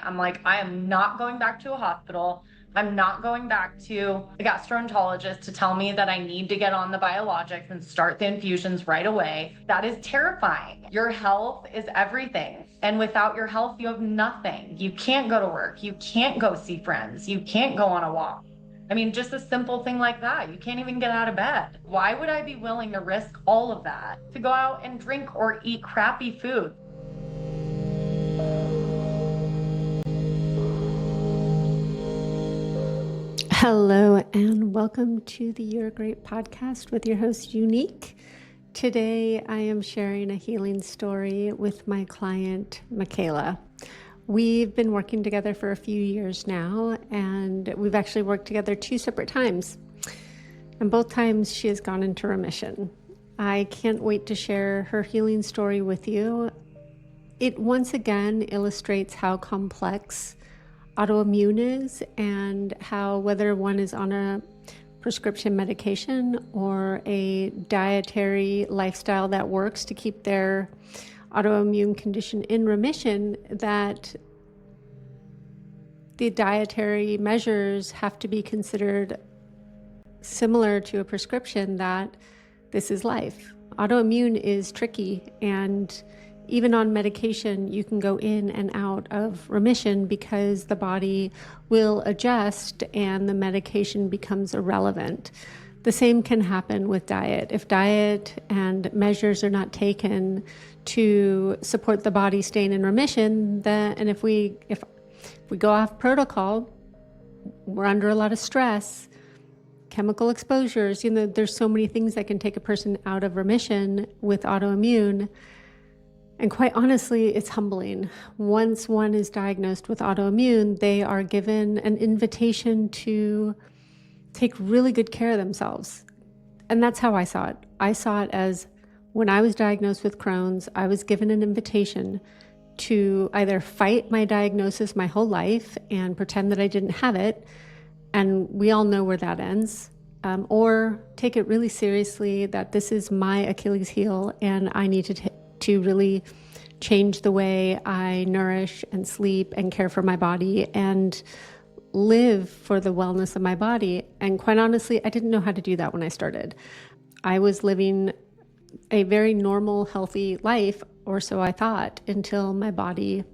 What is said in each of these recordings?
I'm like, I am not going back to a hospital. I'm not going back to a gastroenterologist to tell me that I need to get on the biologics and start the infusions right away. That is terrifying. Your health is everything. And without your health, you have nothing. You can't go to work. You can't go see friends. You can't go on a walk. I mean, just a simple thing like that. You can't even get out of bed. Why would I be willing to risk all of that to go out and drink or eat crappy food? Hello and welcome to the You're Great podcast with your host, Unique. Today I am sharing a healing story with my client, Michaela. We've been working together for a few years now, and we've actually worked together 2 separate times. And both times she has gone into remission. I can't wait to share her healing story with you. It once again illustrates how complex autoimmune is and how whether one is on a prescription medication or a dietary lifestyle that works to keep their autoimmune condition in remission, that the dietary measures have to be considered similar to a prescription, that this is life. Autoimmune is tricky, and even on medication, you can go in and out of remission because the body will adjust and the medication becomes irrelevant. The same can happen with diet. If diet and measures are not taken to support the body staying in remission, and if we go off protocol, we're under a lot of stress, chemical exposures, there's so many things that can take a person out of remission with autoimmune. And quite honestly, it's humbling. Once one is diagnosed with autoimmune, they are given an invitation to take really good care of themselves. And that's how I saw it. I saw it as when I was diagnosed with Crohn's, I was given an invitation to either fight my diagnosis my whole life and pretend that I didn't have it, and we all know where that ends, or take it really seriously that this is my Achilles heel and I need to really change the way I nourish and sleep and care for my body and live for the wellness of my body. And quite honestly, I didn't know how to do that when I started. I was living a very normal, healthy life, or so I thought, until my body,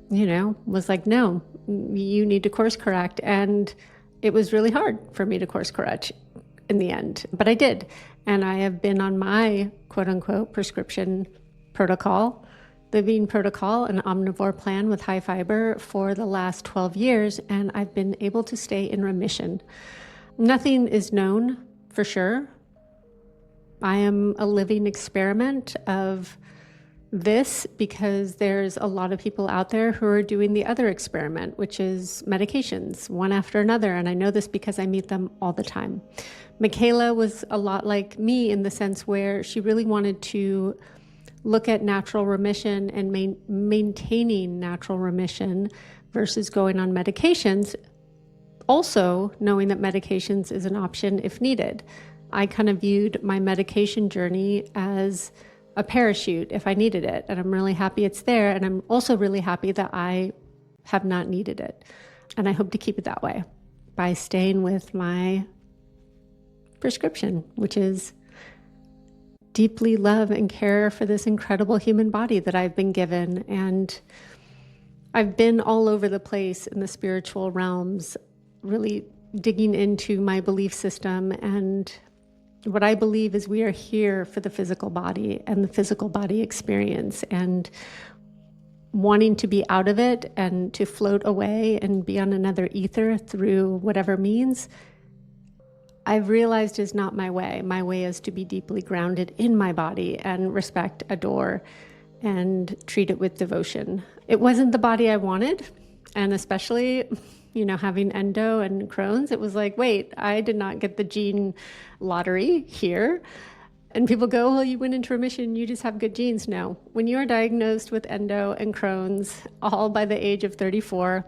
was like, no, you need to course correct. And it was really hard for me to course correct in the end, but I did. And I have been on my quote unquote prescription protocol, living protocol, an omnivore plan with high fiber for the last 12 years. And I've been able to stay in remission. Nothing is known for sure. I am a living experiment of this because there's a lot of people out there who are doing the other experiment, which is medications, one after another. And I know this because I meet them all the time. Michaela was a lot like me in the sense where she really wanted to look at natural remission and maintaining natural remission versus going on medications, also knowing that medications is an option if needed. I kind of viewed my medication journey as a parachute if I needed it, and I'm really happy it's there, and I'm also really happy that I have not needed it. And I hope to keep it that way by staying with my prescription, which is deeply love and care for this incredible human body that I've been given. And I've been all over the place in the spiritual realms, really digging into my belief system. And what I believe is we are here for the physical body and the physical body experience, and wanting to be out of it and to float away and be on another ether through whatever means, I've realized is not my way. My way is to be deeply grounded in my body and respect, adore, and treat it with devotion. It wasn't the body I wanted, and especially, having endo and Crohn's, it was like, wait, I did not get the gene lottery here. And people go, well, you went into remission, you just have good genes. No, when you are diagnosed with endo and Crohn's, all by the age of 34,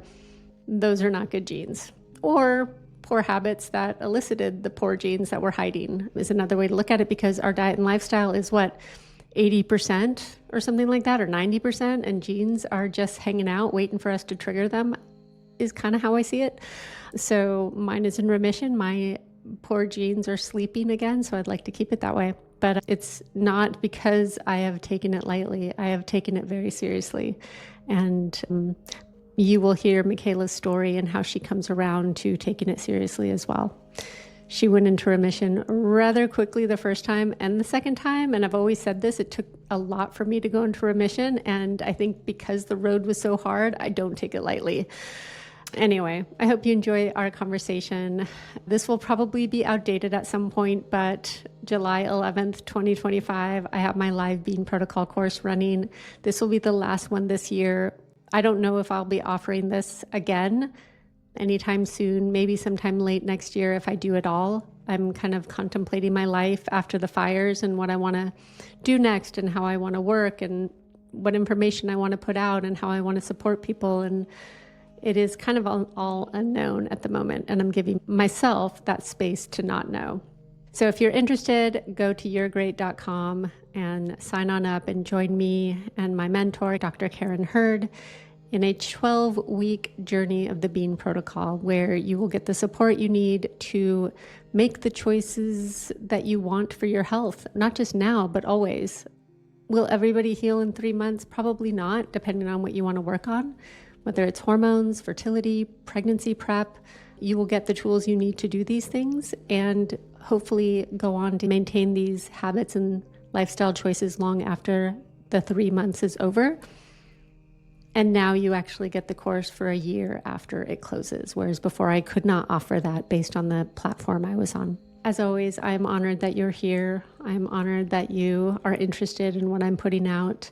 those are not good genes. Or poor habits that elicited the poor genes that we're hiding is another way to look at it, because our diet and lifestyle is what 80% or something like that, or 90%, and genes are just hanging out waiting for us to trigger them, is kind of how I see it. So mine is in remission. My poor genes are sleeping again, so I'd like to keep it that way. But it's not because I have taken it lightly. I have taken it very seriously. And you will hear Michaela's story and how she comes around to taking it seriously as well. She went into remission rather quickly the first time and the second time. And I've always said this, it took a lot for me to go into remission. And I think because the road was so hard, I don't take it lightly. Anyway, I hope you enjoy our conversation. This will probably be outdated at some point, but July 11th, 2025, I have my live bean protocol course running. This will be the last one this year. I don't know if I'll be offering this again anytime soon, maybe sometime late next year if I do it all. I'm kind of contemplating my life after the fires and what I want to do next and how I want to work and what information I want to put out and how I want to support people. And it is kind of all unknown at the moment, and I'm giving myself that space to not know. So if you're interested, go to you'regreat.com and sign on up and join me and my mentor, Dr. Karen Hurd, in a 12-week journey of the Bean Protocol, where you will get the support you need to make the choices that you want for your health, not just now, but always. Will everybody heal in 3 months? Probably not, depending on what you want to work on. Whether it's hormones, fertility, pregnancy prep, you will get the tools you need to do these things and hopefully go on to maintain these habits and lifestyle choices long after the 3 months is over. And now you actually get the course for a year after it closes, whereas before I could not offer that based on the platform I was on. As always, I'm honored that you're here. I'm honored that you are interested in what I'm putting out.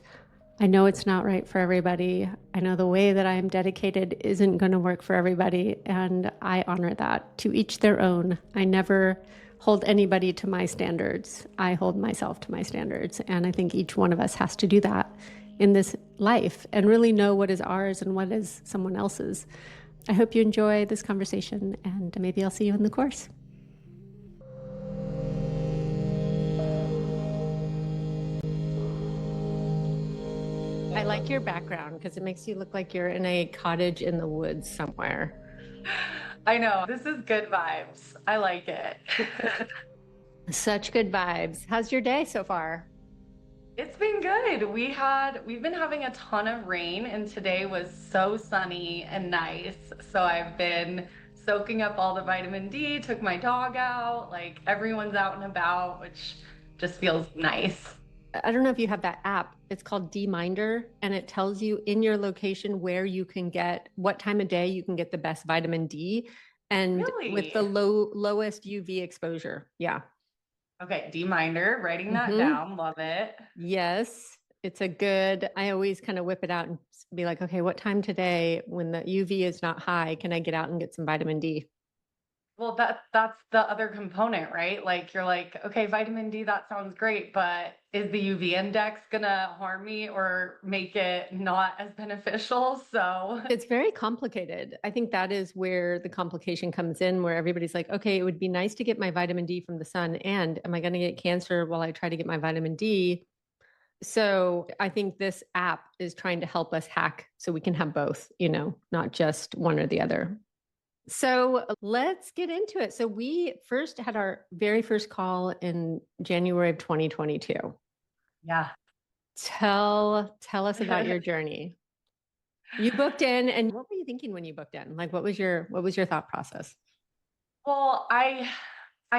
I know it's not right for everybody. I know the way that I am dedicated isn't going to work for everybody, and I honor that. To each their own. I never hold anybody to my standards. I hold myself to my standards, and I think each one of us has to do that in this life and really know what is ours and what is someone else's. I hope you enjoy this conversation, and maybe I'll see you in the course. I like your background because it makes you look like you're in a cottage in the woods somewhere. I know. This is good vibes. I like it. Such good vibes. How's your day so far? It's been good. We've been having a ton of rain, and today was so sunny and nice. So I've been soaking up all the vitamin D, took my dog out, like everyone's out and about, which just feels nice. I don't know if you have that app. It's called D-Minder, and it tells you in your location where you can get, what time of day you can get the best vitamin D and Really? with the lowest UV exposure. Yeah. Okay, D-Minder, writing that down. Love it. Yes. It's a good, I always kind of whip it out and be like, okay, what time today when the UV is not high, can I get out and get some vitamin D? Well, that's the other component, right? Like you're like, okay, vitamin D, that sounds great, but is the UV index gonna harm me or make it not as beneficial? So It's very complicated. I think that is where the complication comes in, where everybody's like, okay, it would be nice to get my vitamin D from the sun. And am I going to get cancer while I try to get my vitamin D? So I think this app is trying to help us hack so we can have both, not just one or the other. So let's get into it. So we first had our very first call in January of 2022. yeah. Tell us about your journey. You booked in, and what were you thinking when you booked in? Like, what was your thought process? Well, I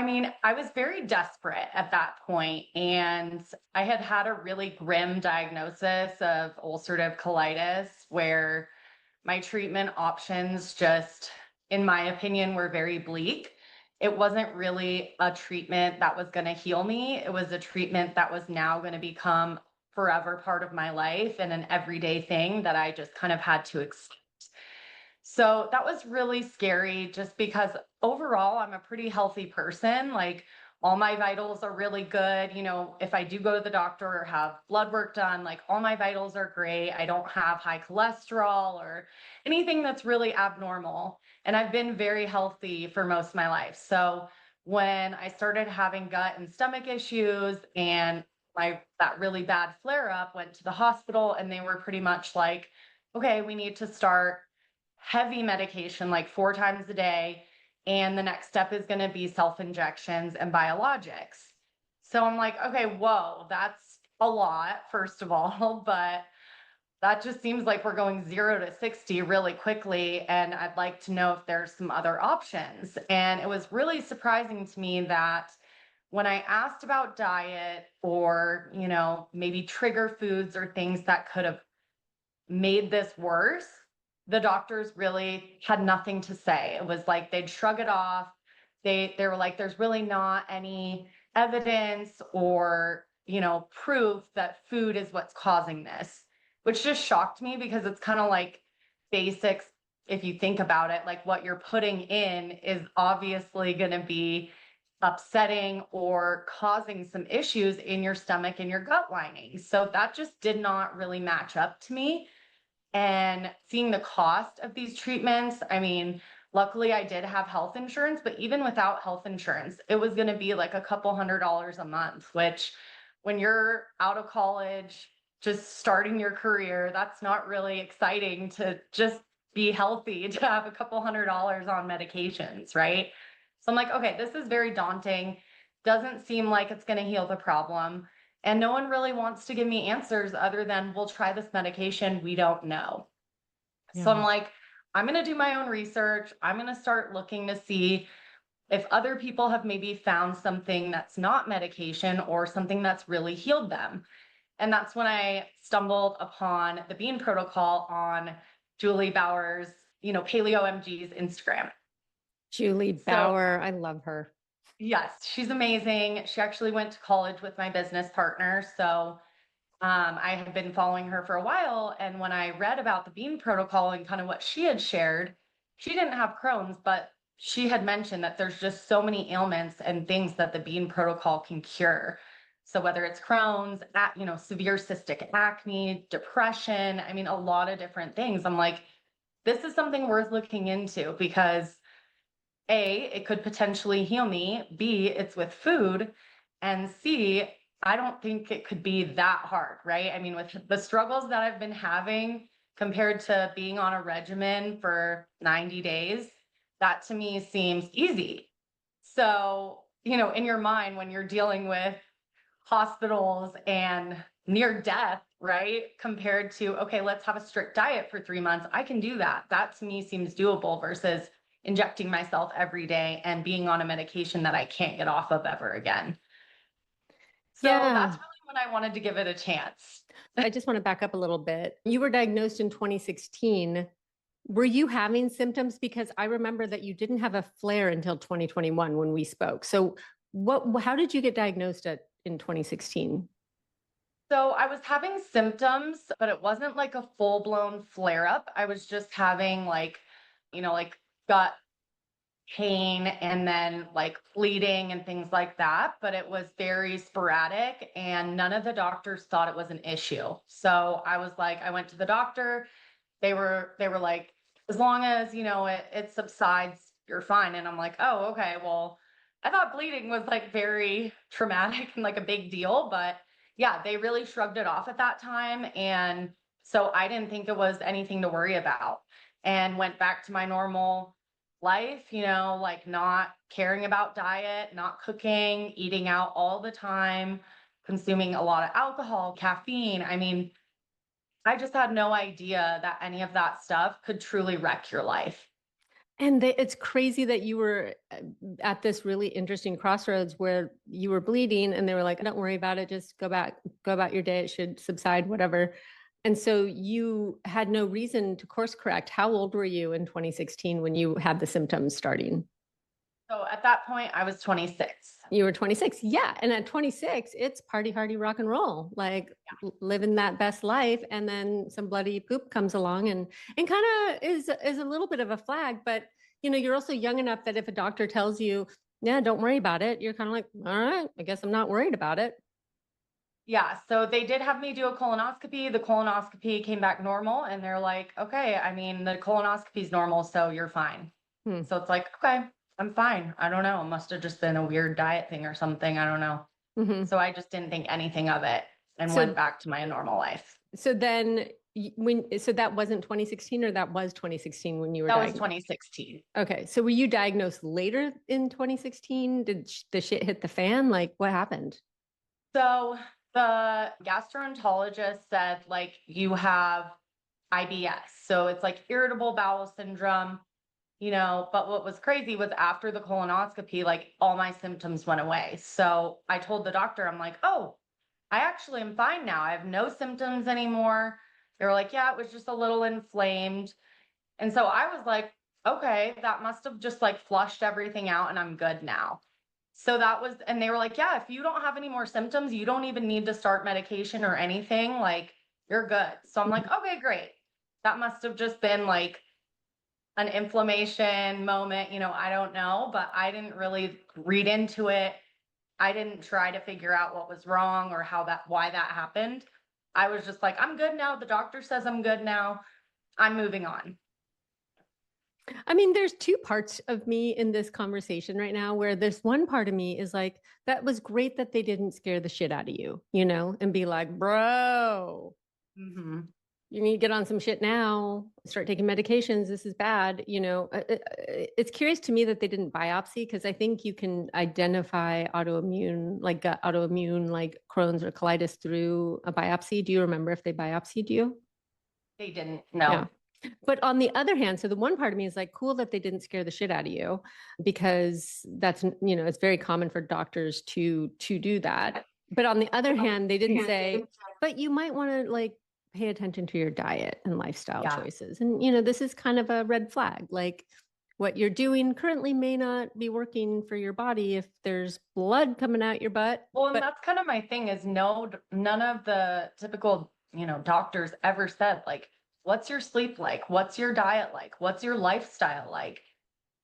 mean, I was very desperate at that point, and I had had a really grim diagnosis of ulcerative colitis where my treatment options just, in my opinion, were very bleak. It wasn't really a treatment that was going to heal me. It was a treatment that was now going to become forever part of my life and an everyday thing that I just kind of had to accept. So that was really scary just because overall I'm a pretty healthy person. Like all my vitals are really good. You know, if I do go to the doctor or have blood work done, like all my vitals are great. I don't have high cholesterol or anything that's really abnormal. And I've been very healthy for most of my life. So when I started having gut and stomach issues and that really bad flare up, went to the hospital, and they were pretty much like, okay, we need to start heavy medication like 4 times a day. And the next step is going to be self injections and biologics. So I'm like, okay, whoa, that's a lot, first of all, but that just seems like we're going 0 to 60 really quickly. And I'd like to know if there's some other options. And it was really surprising to me that when I asked about diet or, maybe trigger foods or things that could have made this worse, the doctors really had nothing to say. It was like they'd shrug it off. They were like, there's really not any evidence or, proof that food is what's causing this, which just shocked me because it's kind of like basics. If you think about it, like what you're putting in is obviously going to be upsetting or causing some issues in your stomach and your gut lining. So that just did not really match up to me. And seeing the cost of these treatments, I mean, luckily I did have health insurance, but even without health insurance, it was going to be like a couple $100s a month, which when you're out of college, just starting your career, that's not really exciting to just be healthy to have a couple $100s on medications, right? So I'm like, okay, this is very daunting. Doesn't seem like it's going to heal the problem. And no one really wants to give me answers other than we'll try this medication. We don't know. So I'm Yeah. like, I'm going to do my own research. I'm going to start looking to see if other people have maybe found something that's not medication or something that's really healed them. And that's when I stumbled upon the Bean Protocol on Julie Bauer's, Paleo MG's Instagram. Julie So Bauer, I love her. yes, she's amazing. She actually went to college with my business partner. So I had been following her for a while. And when I read about the Bean Protocol and kind of what she had shared, she didn't have Crohn's, but she had mentioned that there's just so many ailments and things that the Bean Protocol can cure. So whether it's Crohn's, severe cystic acne, depression, I mean, a lot of different things. I'm like, this is something worth looking into because A, it could potentially heal me. B, it's with food. And C, I don't think it could be that hard, right? I mean, with the struggles that I've been having compared to being on a regimen for 90 days, that to me seems easy. So, in your mind, when you're dealing with hospitals and near death, right? Compared to, okay, let's have a strict diet for 3 months. I can do that. That to me seems doable versus injecting myself every day and being on a medication that I can't get off of ever again. So that's Yeah. really when I wanted to give it a chance. I just want to back up a little bit. You were diagnosed in 2016. Were you having symptoms? Because I remember that you didn't have a flare until 2021 when we spoke. So how did you get diagnosed in 2016? So I was having symptoms, but it wasn't like a full blown flare up. I was just having like gut pain and then like bleeding and things like that, but it was very sporadic and none of the doctors thought it was an issue. So I was like, I went to the doctor. They were like, as long as, it subsides, you're fine. And I'm like, oh, okay. Well, I thought bleeding was like very traumatic and like a big deal, but yeah, they really shrugged it off at that time. And so I didn't think it was anything to worry about and went back to my normal life, like not caring about diet, not cooking, eating out all the time, consuming a lot of alcohol, caffeine. I mean, I just had no idea that any of that stuff could truly wreck your life. And it's crazy that you were at this really interesting crossroads where you were bleeding and they were like, don't worry about it. Just go about your day. It should subside, whatever. And so you had no reason to course correct. How old were you in 2016 when you had the symptoms starting? So at that point, I was 26. You were 26. Yeah. And at 26, it's party hardy rock and roll, like living that best life. And then some bloody poop comes along and kind of is a little bit of a flag. But you're also young enough that if a doctor tells you, yeah, don't worry about it, you're kind of like, all right, I guess I'm not worried about it. Yeah, so they did have me do a colonoscopy. The colonoscopy came back normal, and they're like, okay, I mean, the colonoscopy is normal, so you're fine. Hmm. So it's like, okay, I'm fine. I don't know. It must have just been a weird diet thing or something. I don't know. Mhm. So I just didn't think anything of it and went So, back to my normal life. so then so that wasn't 2016 or that was 2016 when you were That was diagnosed? 2016. Okay. So were you diagnosed later in 2016? Did the shit hit the fan? Like what happened? So the gastroenterologist said, like, you have IBS. So it's like irritable bowel syndrome, but what was crazy was after the colonoscopy, like all my symptoms went away. So I told the doctor, I'm like, oh, I actually am fine now. I have no symptoms anymore. They were like, yeah, it was just a little inflamed. And so I was like, okay, that must have just like flushed everything out and I'm good now. So that was, and they were like, yeah, if you don't have any more symptoms, you don't even need to start medication or anything. Like, you're good. So I'm like, okay, great. That must have just been like an inflammation moment. I don't know, but I didn't really read into it. I didn't try to figure out what was wrong or why that happened. I was just like, I'm good now. The doctor says I'm good now. I'm moving on. I mean, there's two parts of me in this conversation right now where there's one part of me is like, that was great that they didn't scare the shit out of you, and be like, bro, Mm-hmm. you need to get on some shit now, start taking medications. This is bad. It's curious to me that they didn't biopsy because I think you can identify autoimmune, like gut autoimmune, like Crohn's or colitis through a biopsy. Do you remember if they biopsied you? They didn't Yeah. know. But on the other hand, so the one part of me is like, cool that they didn't scare the shit out of you because it's very common for doctors to do that. But on the other hand, they didn't say, but you might want to like pay attention to your diet and lifestyle Yeah. choices. And this is kind of a red flag. Like what you're doing currently may not be working for your body if there's blood coming out your butt. Well, and But that's kind of my thing is no, none of the typical, doctors ever said, like, what's your sleep like? What's your diet like? What's your lifestyle like?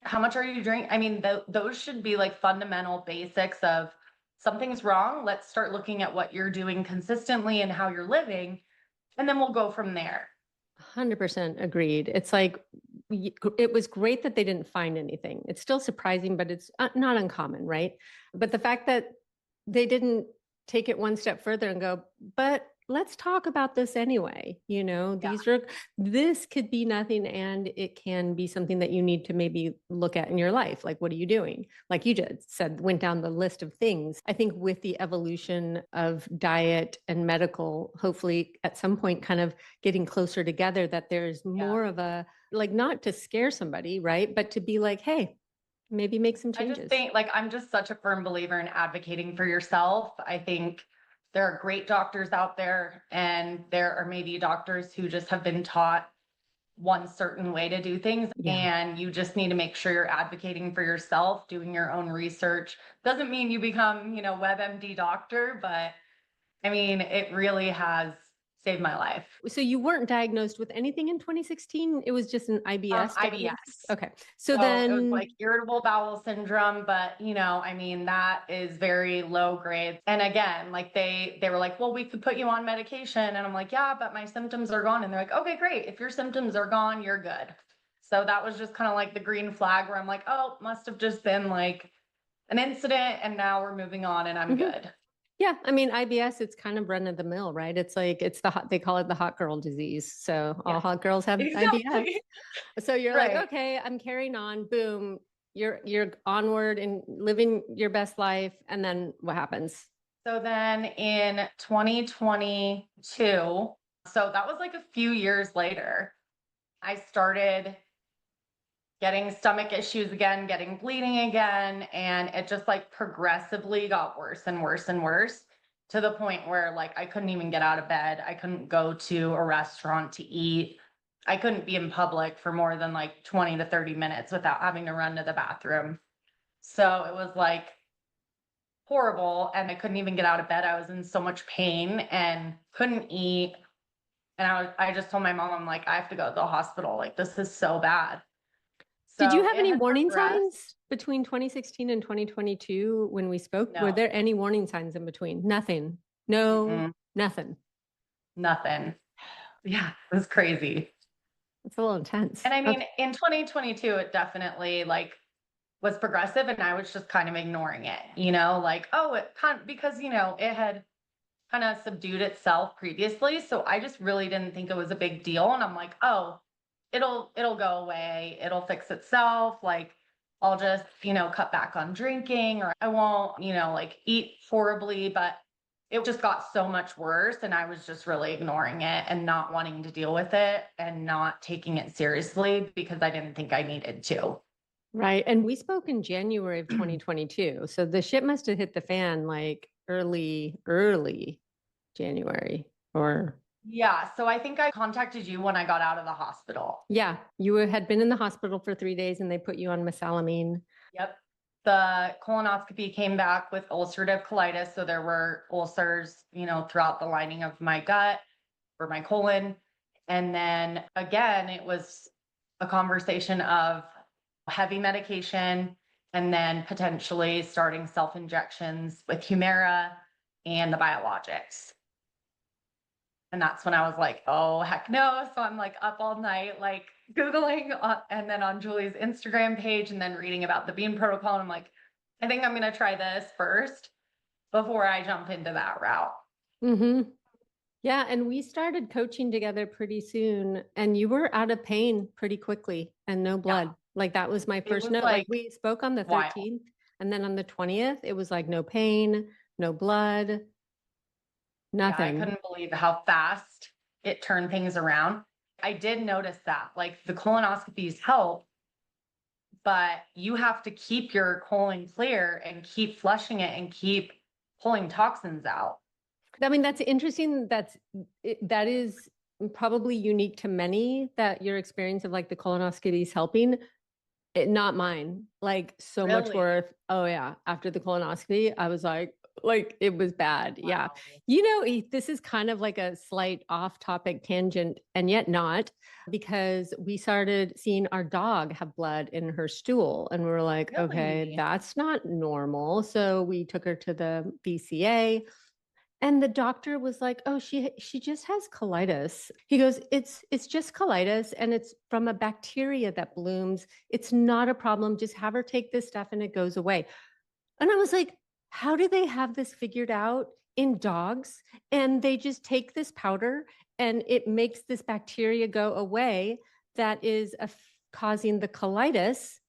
How much are you drinking? I mean, those should be like fundamental basics of something's wrong. Let's start looking at what you're doing consistently and how you're living, and then we'll go from there. 100% agreed. It's like it was great that they didn't find anything. It's still surprising, but it's not uncommon, right? But the fact that they didn't take it one step further and go, but let's talk about this anyway. Yeah. This could be nothing and it can be something that you need to maybe look at in your life. Like, what are you doing? Like you just said, went down the list of things. I think with the evolution of diet and medical, hopefully at some point kind of getting closer together, that there's Yeah. more of a, like, not to scare somebody, right? But to be like, hey, maybe make some I just changes. think, like, I'm just such a firm believer in advocating for yourself. I think there are great doctors out there, and there are maybe doctors who just have been taught one certain way to do things, Yeah. and you just need to make sure you're advocating for yourself, doing your own research. Doesn't mean you become, WebMD doctor, but I mean, it really has saved my life. So you weren't diagnosed with anything in 2016. It was just an IBS diagnosis? IBS. Okay. So So it was then, like irritable bowel syndrome, but I mean, that is very low grade. And again, like they were like, well, we could put you on medication. And I'm like, yeah, but my symptoms are gone. And they're like, okay, great. If your symptoms are gone, you're good. So that was just kind of like the green flag where I'm like, oh, must have just been like an incident. And now we're moving on and I'm mhm. good. Yeah, I mean, IBS, it's kind of run of the mill, right? It's like, it's the hot, they call it the hot girl disease. So all Yeah, hot girls have IBS. exactly. So you're like, Right. okay, I'm carrying on. Boom. You're onward and living your best life. And then what happens? So then in 2022, so that was like a few years later, I started getting stomach issues again, getting bleeding again, and it just like progressively got worse and worse and worse to the point where like I couldn't even get out of bed. I couldn't go to a restaurant to eat. I couldn't be in public for more than like 20 to 30 minutes without having to run to the bathroom. So it was like horrible, and I couldn't even get out of bed. I was in so much pain and couldn't eat. And I just told my mom, I'm like, I have to go to the hospital. Like, this is so bad. Did you So have it any had warning progressed. signs between 2016 and 2022 when we spoke? Were No, there any warning signs in between? Nothing. No, mm-mm, nothing. nothing. Yeah, it was crazy. It's a little intense. And I Okay. mean, in 2022, it definitely like was progressive and I was just kind of ignoring it, you know, like, oh, because, you know, it had kind of subdued itself previously. So I just really didn't think it was a big deal. And I'm like, oh, it'll go away. It'll fix itself. Like, I'll just, you know, cut back on drinking, or I won't, you know, like eat horribly, but it just got so much worse. And I was just really ignoring it and not wanting to deal with it and not taking it seriously because I didn't think I needed to. Right. And we spoke in January of 2022. So the shit must have hit the fan like early January or Yeah. So I think I contacted you when I got out of the hospital. yeah, you had been in the hospital for 3 days and they put you on mesalamine. Yep. The colonoscopy came back with ulcerative colitis. So there were ulcers, you know, throughout the lining of my gut or my colon. And then again, it was a conversation of heavy medication and then potentially starting self injections with Humira and the biologics. And that's when I was like, oh, heck no. So I'm like up all night, like Googling and then on Julie's Instagram page and then reading about the Bean protocol. And I'm like, I think I'm going to try this first before I jump into that route. Mm-hmm. Yeah. And we started coaching together pretty soon and you were out of pain pretty quickly and no blood. Yeah. Like that was my It first was note. Like like we spoke on the wild. 13th and then on the 20th, it was like no pain, no blood, Yeah, I nothing. couldn't believe how fast it turned things around. I did notice that, like the colonoscopies help, but you have to keep your colon clear and keep flushing it and keep pulling toxins out. I mean, that's interesting. That is probably unique to many that your experience of like the colonoscopy is helping. Not mine. Like so much Really? worth. Oh yeah. After the colonoscopy, I was like it was bad. Yeah. Wow. You know, this is kind of like a slight off topic tangent and yet not because we started seeing our dog have blood in her stool and we were like, okay, Really? that's not normal. So we took her to the BCA and the doctor was like, "Oh, she just has colitis." He goes, "It's just colitis and it's from a bacteria that blooms. It's not a problem. Just have her take this stuff and it goes away." And I was like, "How do they have this figured out in dogs? And they just take this powder and it makes this bacteria go away that is causing the colitis.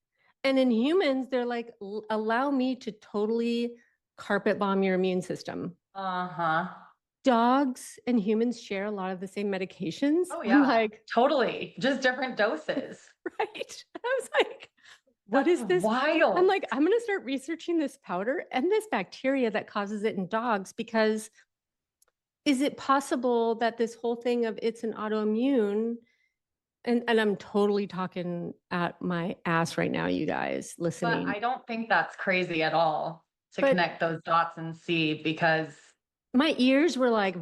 And in humans, they're like, allow me to totally carpet bomb your immune system." Uh-huh. Dogs and humans share a lot of the same medications. Oh I'm yeah, like, totally. Just different doses. right. I was like, what That's is this? I'm wild. like, I'm going to start researching this powder and this bacteria that causes it in dogs because is it possible that this whole thing of it's an autoimmune and I'm totally talking at my ass right now, you guys But listening. I don't think that's crazy at all to But connect those dots and see because my ears were like,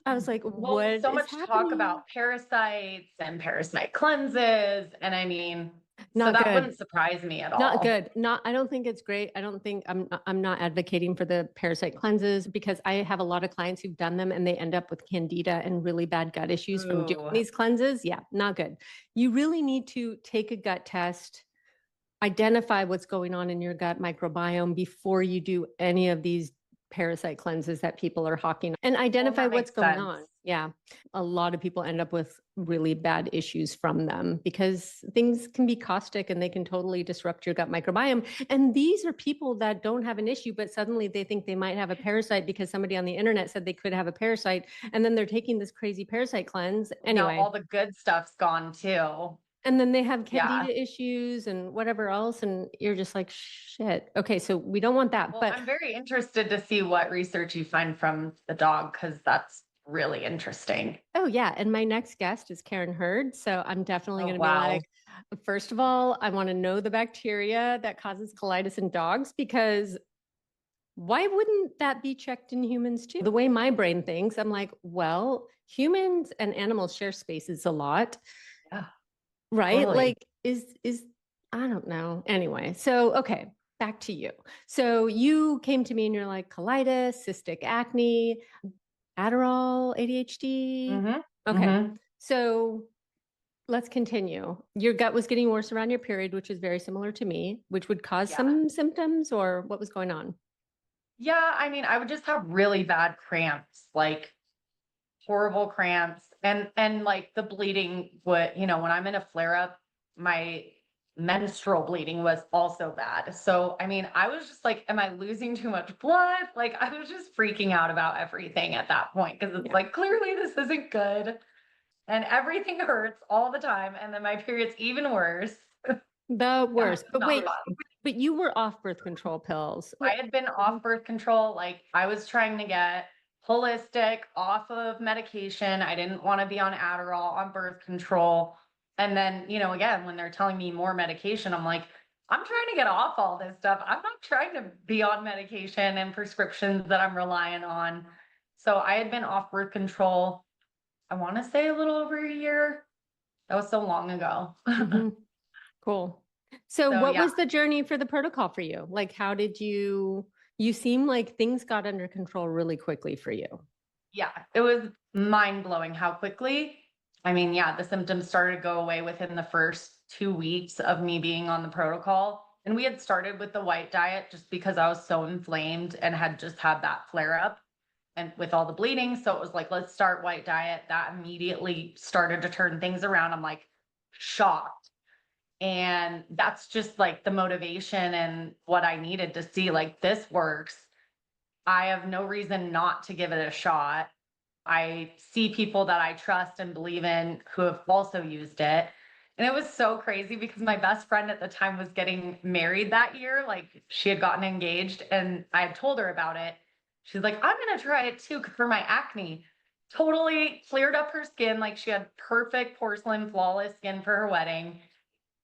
I was like, well, what so is much talk happening? about parasites and parasite cleanses. And I mean, so Not that good. wouldn't surprise me at Not all. good. Not, I don't think it's great. I don't think I'm not advocating for the parasite cleanses because I have a lot of clients who've done them and they end up with candida and really bad gut issues from doing Ooh. these cleanses. Yeah, not good. You really need to take a gut test, identify what's going on in your gut microbiome before you do any of these parasite cleanses that people are hawking and Well, identify that what's makes going sense. on. Yeah. A lot of people end up with really bad issues from them because things can be caustic and they can totally disrupt your gut microbiome. And these are people that don't have an issue, but suddenly they think they might have a parasite because somebody on the internet said they could have a parasite. And then they're taking this crazy parasite cleanse. Now Anyway, all the good stuff's gone too. and then they have Yeah. candida issues and whatever else. And you're just like, shit. Okay, so we don't want that. Well, But I'm very interested to see what research you find from the dog because that's really interesting. oh, yeah. And my next guest is Karen Hurd. So I'm definitely Oh, going to be wow. like, first of all, I want to know the bacteria that causes colitis in dogs because why wouldn't that be checked in humans too? The way my brain thinks, I'm like, well, humans and animals share spaces a lot, Yeah, right? totally. Like, I don't know. Anyway, so, okay, back to you. So you came to me and you're like, colitis, cystic acne, Adderall, ADHD. Mm-hmm. Okay. Mm-hmm. So let's continue. Your gut was getting worse around your period, which is very similar to me, which would cause Yeah. some symptoms, or what was going on? Yeah, I mean, I would just have really bad cramps, like horrible cramps. And like the bleeding would, when I'm in a flare up, my menstrual bleeding was also bad. So, I mean, I was just like, am I losing too much blood? Like I was just freaking out about everything at that point because it's Yeah. like clearly this isn't good and everything hurts all the time and then my period's even worse. The Yeah, worst. it's But not wait, fun. but you were off birth control pills. I had been off birth control. Like I was trying to get holistic off of medication. I didn't want to be on Adderall on birth control. And then, again, when they're telling me more medication, I'm like, I'm trying to get off all this stuff. I'm not trying to be on medication and prescriptions that I'm relying on. So I had been off birth control, I want to say a little over a year. That was so long ago. Mhm. Cool. So So what yeah. was the journey for the protocol for you? Like, how did you seem like things got under control really quickly for you. Yeah, it was mind blowing how quickly. I mean, yeah, the symptoms started to go away within the first 2 weeks of me being on the protocol. And we had started with the white diet just because I was so inflamed and had just had that flare up and with all the bleeding. So it was like, let's start white diet. That immediately started to turn things around. I'm like shocked. And that's just like the motivation and what I needed to see like this works. I have no reason not to give it a shot. I see people that I trust and believe in who have also used it. And it was so crazy because my best friend at the time was getting married that year. Like she had gotten engaged and I had told her about it. She's like, I'm going to try it too for my acne. Totally cleared up her skin. Like she had perfect porcelain, flawless skin for her wedding.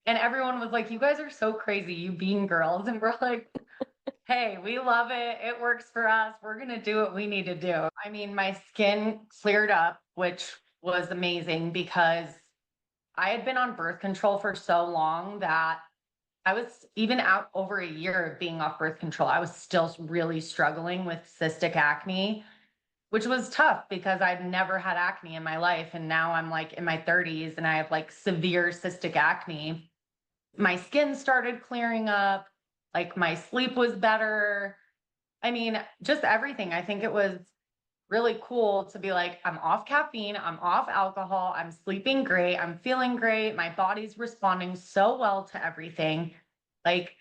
And everyone was like, you guys are so crazy, you being girls. And we're like, hey, we love it. It works for us. We're going to do what we need to do. I mean, my skin cleared up, which was amazing because I had been on birth control for so long that I was even out over a year of being off birth control. I was still really struggling with cystic acne, which was tough because I'd never had acne in my life. And now I'm like in my 30s and I have like severe cystic acne. My skin started clearing up, like my sleep was better. I mean, just everything. I think it was really cool to be like, I'm off caffeine, I'm off alcohol, I'm sleeping great, I'm feeling great, my body's responding so well to everything. Like,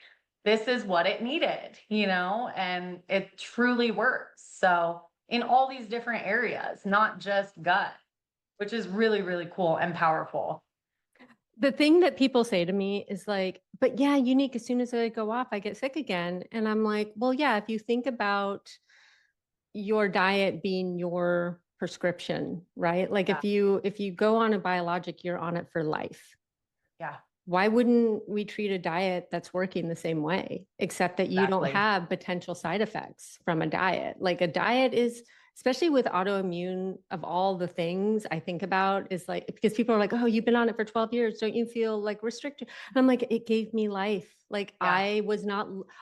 this is what it needed, and it truly works. So, in all these different areas, not just gut, which is really, really cool and powerful. The thing that people say to me is like, but yeah, unique, as soon as I go off, I get sick again. And I'm like, well, yeah, if you think about your diet being your prescription, right? Like Yeah. if you go on a biologic, you're on it for life. Yeah. Why wouldn't we treat a diet that's working the same way, except that you don't Exactly. have potential side effects from a diet? Like a diet is, especially with autoimmune, of all the things I think about, is like, because people are like, oh, you've been on it for 12 years. Don't you feel like restricted? And I'm like, it gave me life. Like Yeah.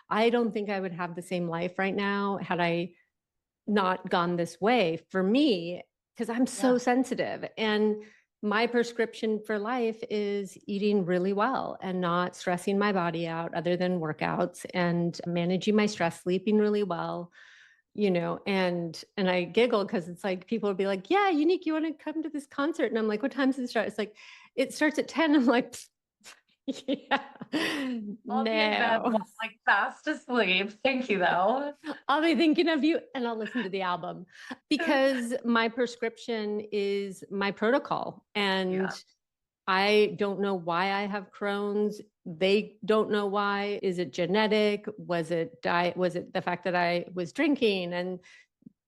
I don't think I would have the same life right now had I not gone this way for me, because I'm so Yeah. sensitive. And my prescription for life is eating really well and not stressing my body out other than workouts and managing my stress, sleeping really well, and I giggle because it's like people would be like, yeah, Unique, you want to come to this concert? And I'm like, what time does it start? It's like, it starts at 10. I'm like, yeah, I'll be in bed no. like fast asleep. Thank you though. I'll be thinking of you and I'll listen to the album because my prescription is my protocol. Yeah. And I don't know why I have Crohn's. They don't know why. Is it genetic? Was it diet? Was it the fact that I was drinking and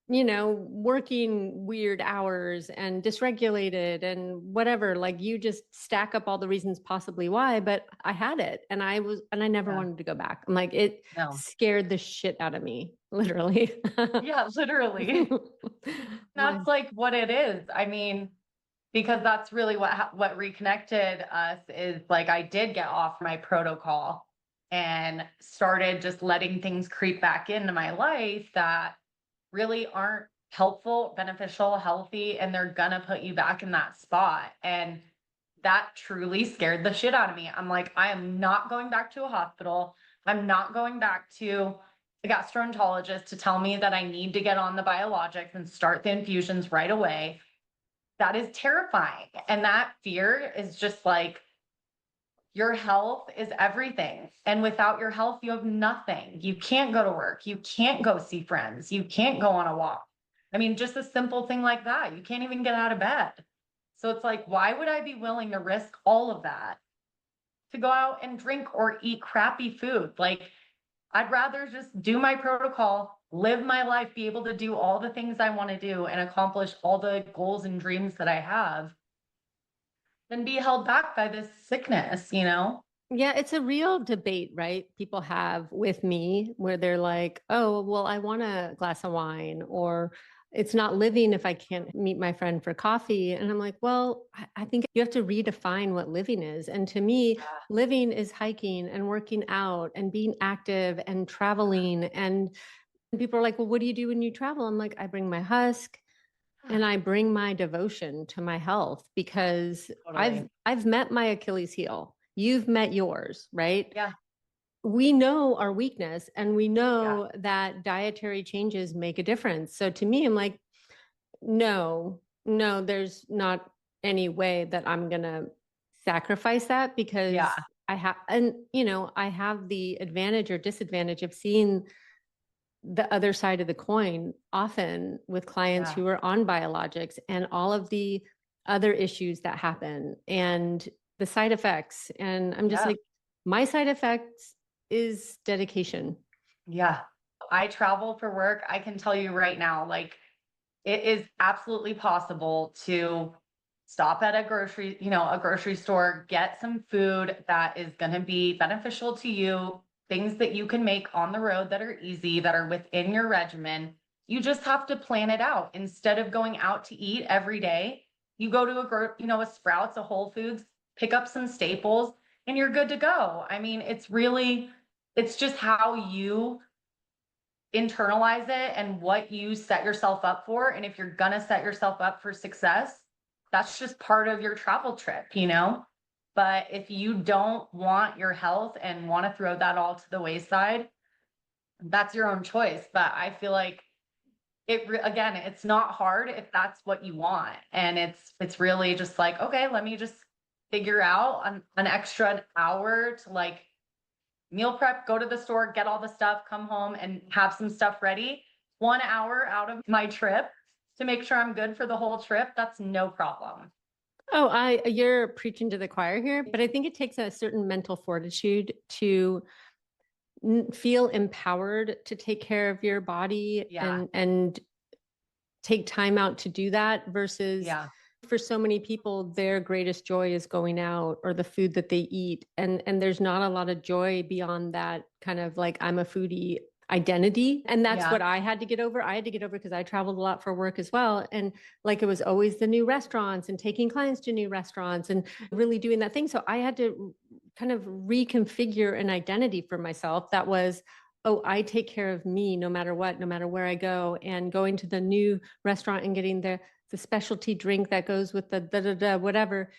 working weird hours and dysregulated and whatever? Like you just stack up all the reasons possibly why, but I had it and I never Yeah. wanted to go back. I'm like, it No. scared the shit out of me, literally. Yeah, literally. My, That's like what it is. I mean, because that's really what reconnected us is like I did get off my protocol and started just letting things creep back into my life that really aren't helpful, beneficial, healthy, and they're gonna put you back in that spot. And that truly scared the shit out of me. I'm like, I am not going back to a hospital. I'm not going back to a gastroenterologist to tell me that I need to get on the biologics and start the infusions right away. That is terrifying. And that fear is just like, your health is everything. And without your health, you have nothing. You can't go to work. You can't go see friends. You can't go on a walk. I mean, just a simple thing like that. You can't even get out of bed. So it's like, why would I be willing to risk all of that to go out and drink or eat crappy food? Like, I'd rather just do my protocol, live my life, be able to do all the things I want to do and accomplish all the goals and dreams that I have than be held back by this sickness, you know? Yeah, it's a real debate, right? People have with me where they're like, oh, well, I want a glass of wine, or it's not living if I can't meet my friend for coffee. And I'm like, well, I think you have to redefine what living is. And to me, living is hiking and working out and being active and traveling. And people are like, well, what do you do when you travel? I'm like, I bring my husk and I bring my devotion to my health because Totally. I've met my Achilles heel. You've met yours, right? Yeah. We know our weakness and we Yeah. know that dietary changes make a difference. So to me, I'm like, no, there's not any way that I'm going to sacrifice that because Yeah. I have, and I have the advantage or disadvantage of seeing the other side of the coin often with clients Yeah. who are on biologics and all of the other issues that happen and the side effects. And I'm just Yeah. like, my side effects is dedication. Yeah. I travel for work. I can tell you right now, like, it is absolutely possible to stop at a grocery store, get some food that is going to be beneficial to you, things that you can make on the road that are easy, that are within your regimen. You just have to plan it out. Instead of going out to eat every day, you go to a Sprouts, a Whole Foods, pick up some staples, and you're good to go. I mean, it's just how you internalize it and what you set yourself up for. And if you're gonna set yourself up for success, that's just part of your travel trip, you know? But if you don't want your health and want to throw that all to the wayside, that's your own choice. But I feel like again, it's not hard if that's what you want. And it's really just like, okay, let me just figure out an extra hour to like meal prep, go to the store, get all the stuff, come home and have some stuff ready. 1 hour out of my trip to make sure I'm good for the whole trip. That's no problem. Oh, you're preaching to the choir here, but I think it takes a certain mental fortitude to feel empowered to take care of your body Yeah. and take time out to do that versus Yeah. for so many people their greatest joy is going out or the food that they eat and there's not a lot of joy beyond that kind of like I'm a foodie identity. And that's Yeah. what I had to get over. I had to get over because I traveled a lot for work as well. And like it was always the new restaurants and taking clients to new restaurants and really doing that thing. So I had to kind of reconfigure an identity for myself that was, oh, I take care of me no matter what, no matter where I go. And going to the new restaurant and getting the specialty drink that goes with the da da da whatever,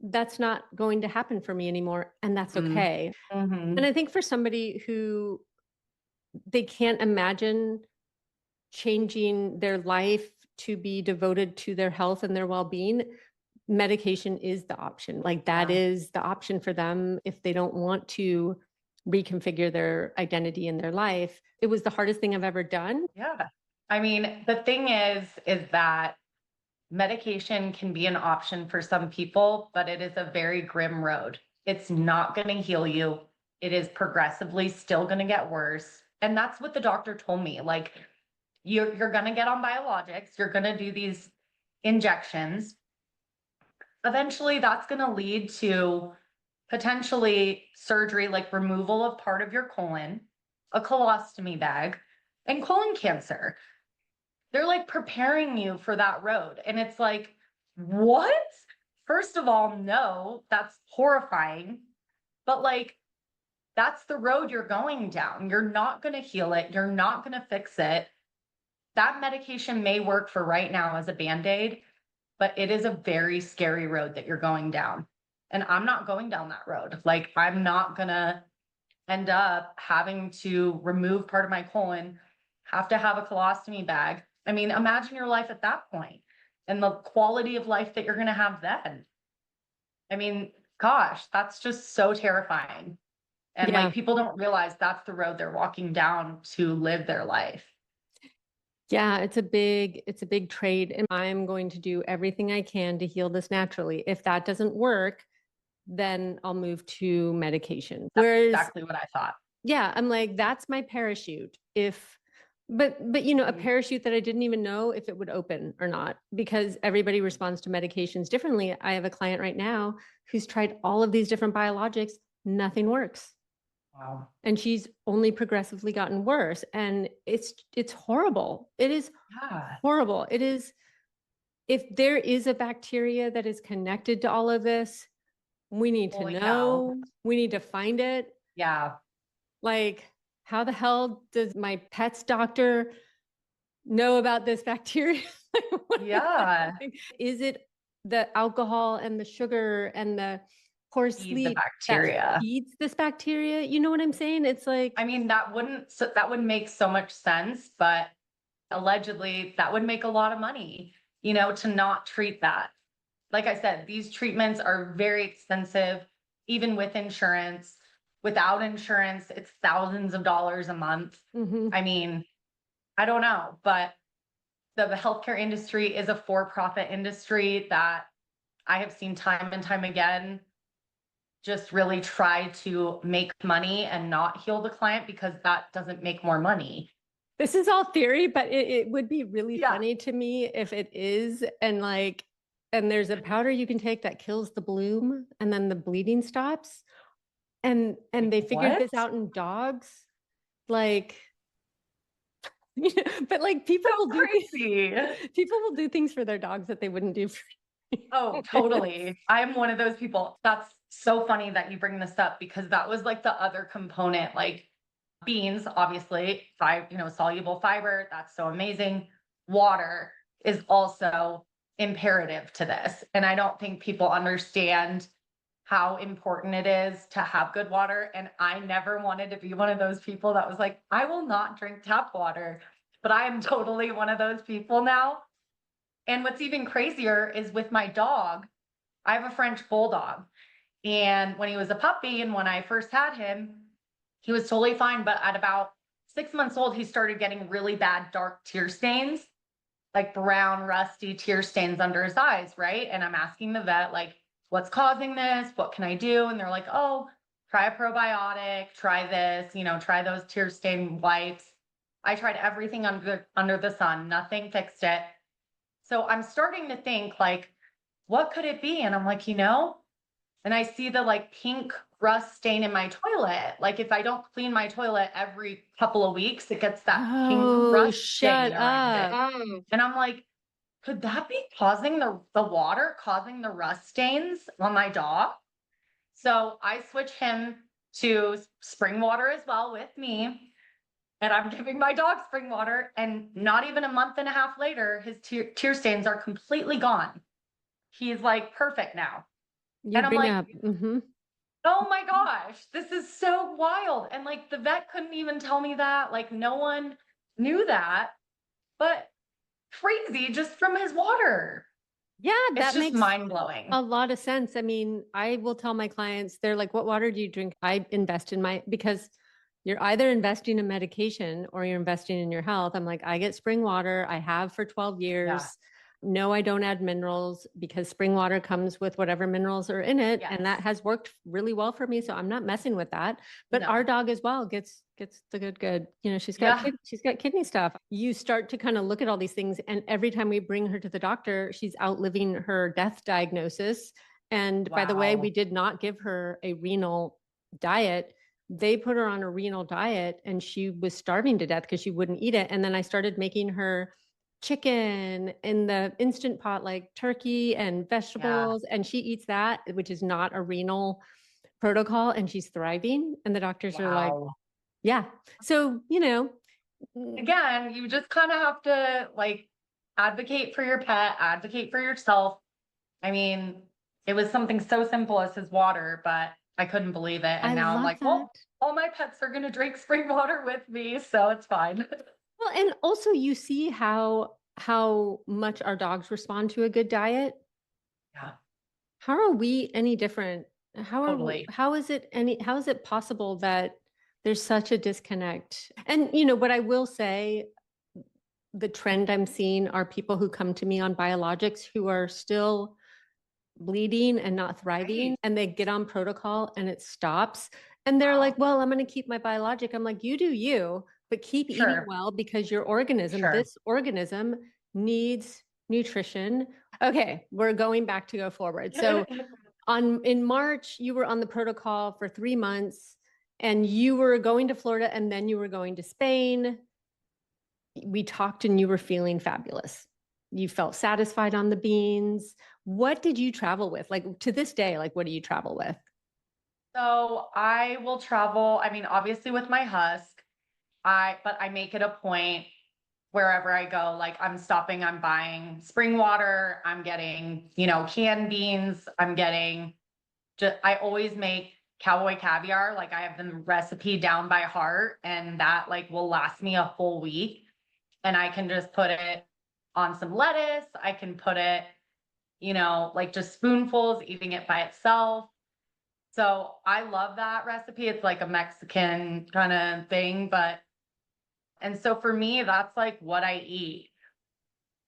that's not going to happen for me anymore. And that's okay. Mm-hmm. And I think for somebody who they can't imagine changing their life to be devoted to their health and their well-being, medication is the option. Like that is the option for them if they don't want to reconfigure their identity in their life. It was the hardest thing I've ever done. Yeah. I mean, the thing is that medication can be an option for some people, but it is a very grim road. It's not going to heal you. It is progressively still going to get worse. And that's what the doctor told me. Like, you're going to get on biologics, you're going to do these injections. Eventually, that's going to lead to potentially surgery, like removal of part of your colon, a colostomy bag, and colon cancer. They're like preparing you for that road. And it's like, what? First of all, no, that's horrifying. But like, that's the road you're going down. You're not going to heal it. You're not going to fix it. That medication may work for right now as a band aid, but it is a very scary road that you're going down. And I'm not going down that road. Like, I'm not gonna end up having to remove part of my colon, have to have a colostomy bag. I mean, imagine your life at that point and the quality of life that you're going to have then. I mean, gosh, that's just so terrifying. And Yeah. like, people don't realize that's the road they're walking down to live their life. Yeah, it's a big trade, and I'm going to do everything I can to heal this naturally. If that doesn't work, then I'll move to medication. That's Whereas, exactly what I thought. yeah, I'm like, that's my parachute. But you know, a Mhm. parachute that I didn't even know if it would open or not, because everybody responds to medications differently. I have a client right now who's tried all of these different biologics, nothing works. Wow. And she's only progressively gotten worse. And it's horrible. It is Yeah. horrible. It is, if there is a bacteria that is connected to all of this, we need to Holy cow. know, we need to find it. Yeah. Like, how the hell does my pet's doctor know about this bacteria? Yeah. Is it the alcohol and the sugar and the poor Feed the sleep that bacteria. feeds this bacteria? You know what I'm saying? It's like, I mean, that would make so much sense, but allegedly that would make a lot of money, to not treat that. Like I said, these treatments are very expensive, even with insurance. Without insurance, it's thousands of dollars a month. mhm. I mean, I don't know, but the healthcare industry is a for-profit industry that I have seen time and time again just really try to make money and not heal the client because that doesn't make more money. This is all theory, but it would be really Yeah. funny to me if it is. And like, and there's a powder you can take that kills the bloom and then the bleeding stops. And Like, they figured what? this out in dogs. Like, but like people So will do crazy. people will do things for their dogs that they wouldn't do for Oh, totally. I'm one of those people. That's so funny that you bring this up because that was like the other component, like beans, obviously, soluble fiber. That's so amazing. Water is also imperative to this. And I don't think people understand how important it is to have good water. And I never wanted to be one of those people that was like, I will not drink tap water. But I am totally one of those people now. And what's even crazier is with my dog, I have a French bulldog. And when he was a puppy and when I first had him, he was totally fine. But at about 6 months old, he started getting really bad dark tear stains, like brown, rusty tear stains under his eyes, right? And I'm asking the vet, like, what's causing this? What can I do? And they're like, oh, try a probiotic, try this, try those tear stain wipes. I tried everything under the sun, nothing fixed it. So I'm starting to think like, what could it be? And I'm like, and I see the like pink rust stain in my toilet. Like if I don't clean my toilet every couple of weeks, it gets that pink Oh, rust shut stain around it. up. And I'm like, could that be causing the water, causing the rust stains on my dog? So I switch him to spring water as well with me. And I'm giving my dog spring water. And not even a month and a half later, his tear stains are completely gone. He's like perfect now. You And I'm bring like, up, mhm. oh my gosh, this is so wild. And like the vet couldn't even tell me that. Like no one knew that, but crazy just from his water. Yeah, It's that just makes mind blowing. a lot of sense. I mean, I will tell my clients, they're like, what water do you drink? I invest in because you're either investing in medication or you're investing in your health. I'm like, I get spring water. I have for 12 Yeah. years. No, I don't add minerals because spring water comes with whatever minerals are in it. And that Yes. has worked really well for me. So I'm not messing with that. But our No. dog as well gets the good. You know, Yeah. she's got kidney stuff. You start to kind of look at all these things. And every time we bring her to the doctor, she's outliving her death diagnosis. And by the way, we Wow. did not give her a renal diet. They put her on a renal diet and she was starving to death because she wouldn't eat it. And then I started making her chicken in the instant pot, like turkey and Yeah. vegetables. And she eats that, which is not a renal protocol, and she's thriving. And the doctors are like, Wow. yeah. So, Again, you just kind of have to like advocate for your pet, advocate for yourself. I mean, It was something so simple as his water, but I couldn't believe it. And I now I'm love like, that. well, all my pets are going to drink spring water with me, so it's fine. Well, and also you see how much our dogs respond to a good diet. Yeah, How are we any different? totally. How is it possible that there's such a disconnect? And what I will say, the trend I'm seeing are people who come to me on biologics who are still bleeding and not thriving, Right. and they get on protocol and it stops. And they're Wow. like, well, I'm going to keep my biologic. I'm like, you do you, but keep eating Sure. well because your Sure. this organism needs nutrition. Okay, we're going back to go forward. So in March, you were on the protocol for 3 months and you were going to Florida and then you were going to Spain. We talked and you were feeling fabulous. You felt satisfied on the beans. What did you travel with? Like to this day, like what do you travel with? So I will travel, I mean, obviously with my husk, but I make it a point wherever I go, like I'm stopping, I'm buying spring water, I'm getting, canned beans, I'm getting I always make cowboy caviar. Like I have the recipe down by heart and that like will last me a full week. And I can just put it on some lettuce. I can put it, like just spoonfuls, eating it by itself. So I love that recipe. It's like a Mexican kind of thing, and so for me, that's like what I eat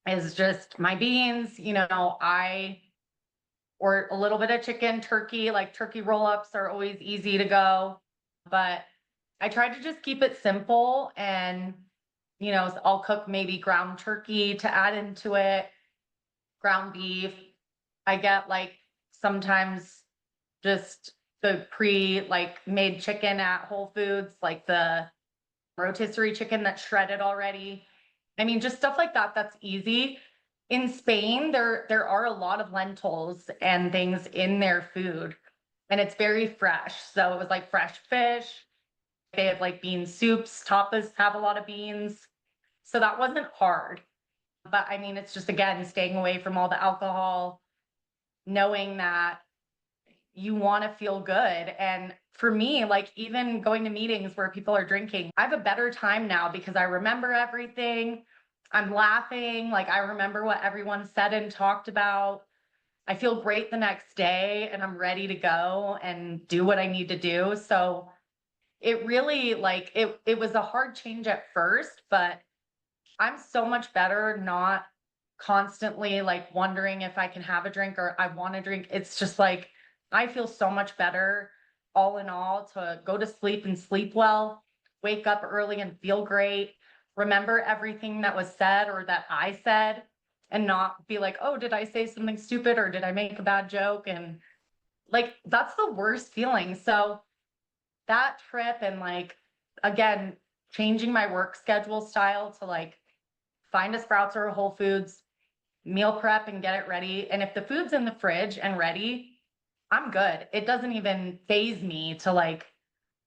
is just my beans, or a little bit of chicken, turkey, like turkey roll-ups are always easy to go. But I try to just keep it simple and, I'll cook maybe ground turkey to add into it, ground beef. I get like sometimes just the like made chicken at Whole Foods, like the rotisserie chicken that's shredded already. I mean, just stuff like that that's easy. In Spain, there are a lot of lentils and things in their food, and it's very fresh. So it was like fresh fish. They have like bean soups. Tapas have a lot of beans. So that wasn't hard. But I mean, it's just again staying away from all the alcohol, knowing that you want to feel good. And for me, like even going to meetings where people are drinking, I have a better time now because I remember everything. I'm laughing. Like I remember what everyone said and talked about. I feel great the next day and I'm ready to go and do what I need to do. So it really like it was a hard change at first, but I'm so much better not constantly like wondering if I can have a drink or I want to drink. It's just like I feel so much better all in all to go to sleep and sleep well, wake up early and feel great, remember everything that was said or that I said, and not be like, oh, did I say something stupid or did I make a bad joke? And like that's the worst feeling. So that trip and like again, changing my work schedule style to like find a Sprouts or a Whole Foods, meal prep and get it ready. And if the food's in the fridge and ready, I'm good. It doesn't even phase me to like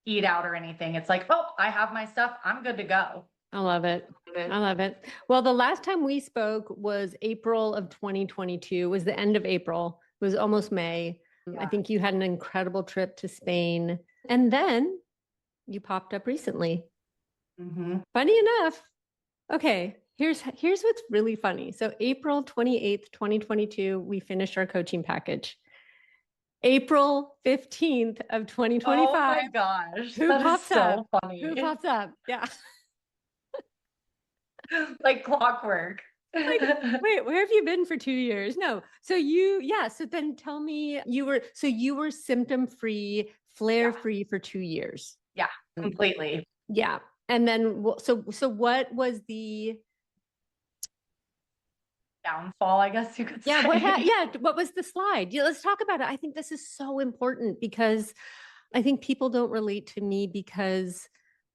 eat out or anything. It's like, oh, I have my stuff. I'm good to go. I love it. I love it. Well, the last time we spoke was April of 2022. It was the end of April. It was almost May. I Yeah. think you had an incredible trip to Spain. And then you popped up recently. Mm-hmm. Funny enough. Okay, here's what's really funny. So April 28th, 2022, we finished our coaching package. April 15th of Oh 2025, my gosh, who that is pops up? so Who funny. pops up? Yeah. Like clockwork. Like, wait, where have you been for 2 years? No. So yeah. So then tell me you were symptom free, flare Yeah, free for 2 years. yeah, completely. Yeah. And then, so what was the, Downfall, I guess you could yeah, say. what was the slide? Yeah, let's talk about it. I think this is so important because I think people don't relate to me because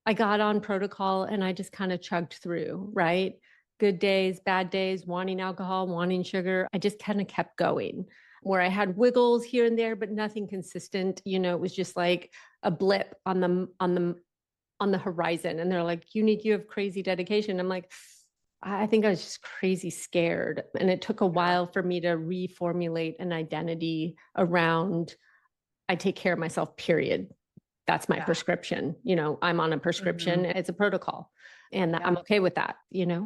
I got on protocol and I just kind of chugged through, right? Good days, bad days, wanting alcohol, wanting sugar. I just kind of kept going where I had wiggles here and there, but nothing consistent. It was just like a blip on the horizon. And they're like, you have crazy dedication. I'm like, I think I was just crazy scared. And it took a Yeah. while for me to reformulate an identity around I take care of myself, period. That's my Yeah. prescription. I'm on a prescription, Hmm. it's a protocol, and I'm Yeah. okay with that. Yeah.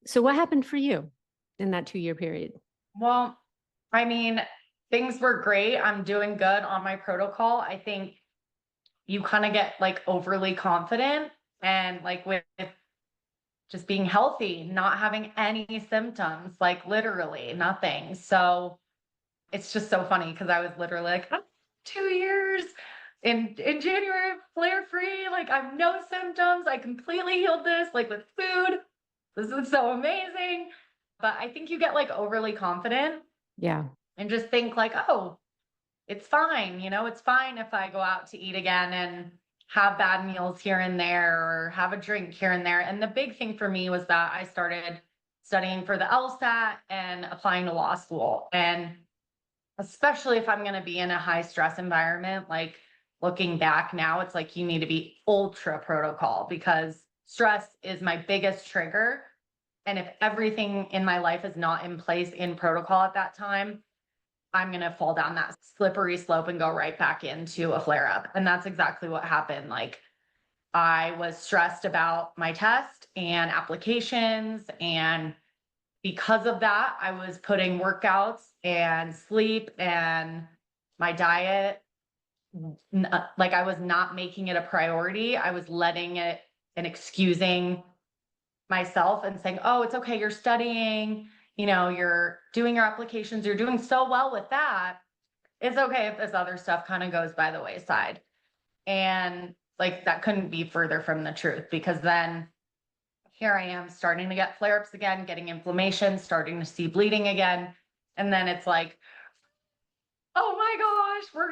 So, what happened for you in that 2 year period? Well, I mean, things were great. I'm doing good on my protocol. I think you kind of get like overly confident and like with just being healthy, not having any symptoms, like literally nothing. So it's just so funny because I was literally like, "Oh, 2 years in January, flare free. Like I have no symptoms. I completely healed this, like with food. This is so amazing." But I think you get like overly confident Yeah. and just think like, oh, it's fine. It's fine if I go out to eat again and have bad meals here and there or have a drink here and there. And the big thing for me was that I started studying for the LSAT and applying to law school. And especially if I'm going to be in a high stress environment, like looking back now, it's like you need to be ultra protocol because stress is my biggest trigger. And if everything in my life is not in place in protocol at that time, I'm going to fall down that slippery slope and go right back into a flare up. And that's exactly what happened. Like I was stressed about my test and applications. And because of that, I was putting workouts and sleep and my diet, like I was not making it a priority. I was letting it and excusing myself and saying, oh, it's okay. You're studying, you're doing your applications. You're doing so well with that. It's okay if this other stuff kind of goes by the wayside. And like that couldn't be further from the truth because then here I am starting to get flare ups again, getting inflammation, starting to see bleeding again. And then it's like, oh my gosh,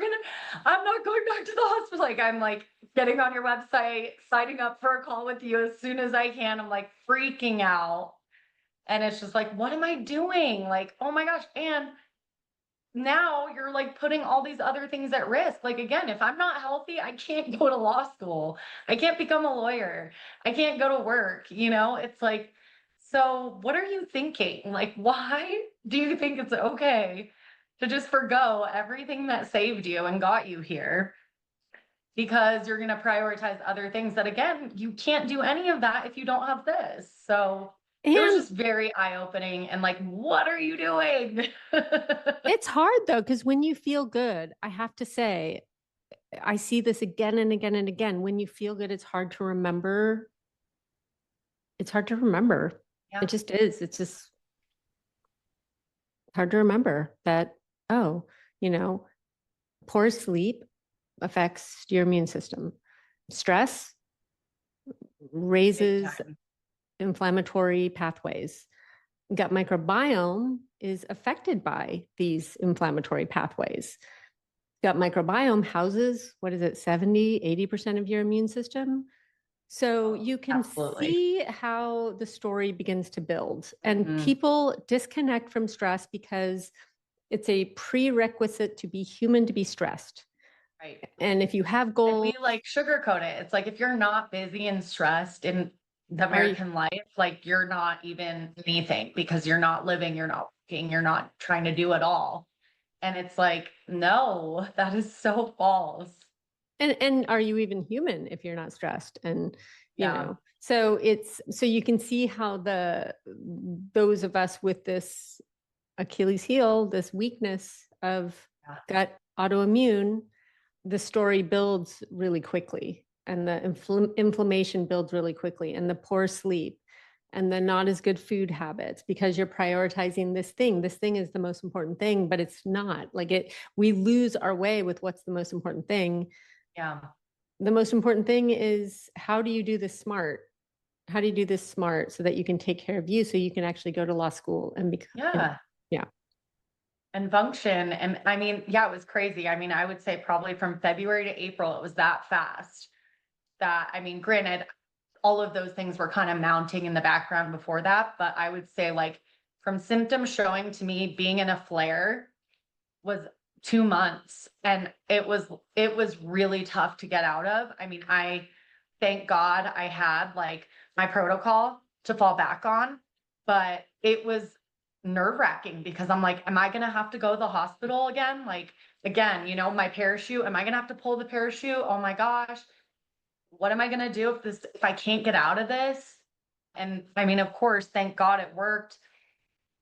I'm not going back to the hospital. Like, I'm like getting on your website, signing up for a call with you as soon as I can. I'm like freaking out. And it's just like, what am I doing? Like, oh my gosh. And now you're like putting all these other things at risk. Like, again, if I'm not healthy, I can't go to law school. I can't become a lawyer. I can't go to work. It's like, so what are you thinking? Like, why do you think it's okay to just forgo everything that saved you and got you here? Because you're going to prioritize other things that, again, you can't do any of that if you don't have this. So it was And just very eye opening and like, what are you doing? it's hard though, because when you feel good, I have to say, I see this again and again and again. When you feel good, it's hard to remember. It's hard to remember. It Yeah. just is. It's just hard to remember that, oh, you know, poor sleep affects your immune system. Stress Big raises time. inflammatory pathways. Gut microbiome is affected by these inflammatory pathways. Gut microbiome houses, what is it, 70, 80% of your immune system. So Oh, you can absolutely. see how the story begins to build. And Mhm. people disconnect from stress because it's a prerequisite to be human to be stressed. Right. And if you have And goals, we like sugarcoat it. It's like if you're not busy and stressed in the are you, American life, like you're not even anything because you're not living, you're not working, you're not trying to do it all. And it's like, no, that is so false. and are you even human if you're not stressed? And Yeah. so you can see how those of us with this Achilles heel, this weakness of Yeah. gut autoimmune, the story builds really quickly and the inflammation builds really quickly and the poor sleep and the not as good food habits because you're prioritizing this thing is the most important thing, but it's not like it. We lose our way with what's the most important thing. Yeah. The most important thing is, how do you do this smart? How do you do this smart so that you can take care of you, so you can actually go to law school and become, Yeah. yeah. And function. And I mean, yeah, it was crazy. I mean, I would say probably from February to April, it was that fast. That, I mean, granted, all of those things were kind of mounting in the background before that, but I would say like from symptoms showing to me being in a flare was 2 months. And it was really tough to get out of. I mean, I thank God I had like my protocol to fall back on. but it was nerve wracking because I'm like, am I going to have to go to the hospital again? Like, again, my parachute, am I going to have to pull the parachute? Oh my gosh. What am I going to do if I can't get out of this? And I mean, of course, thank God it worked.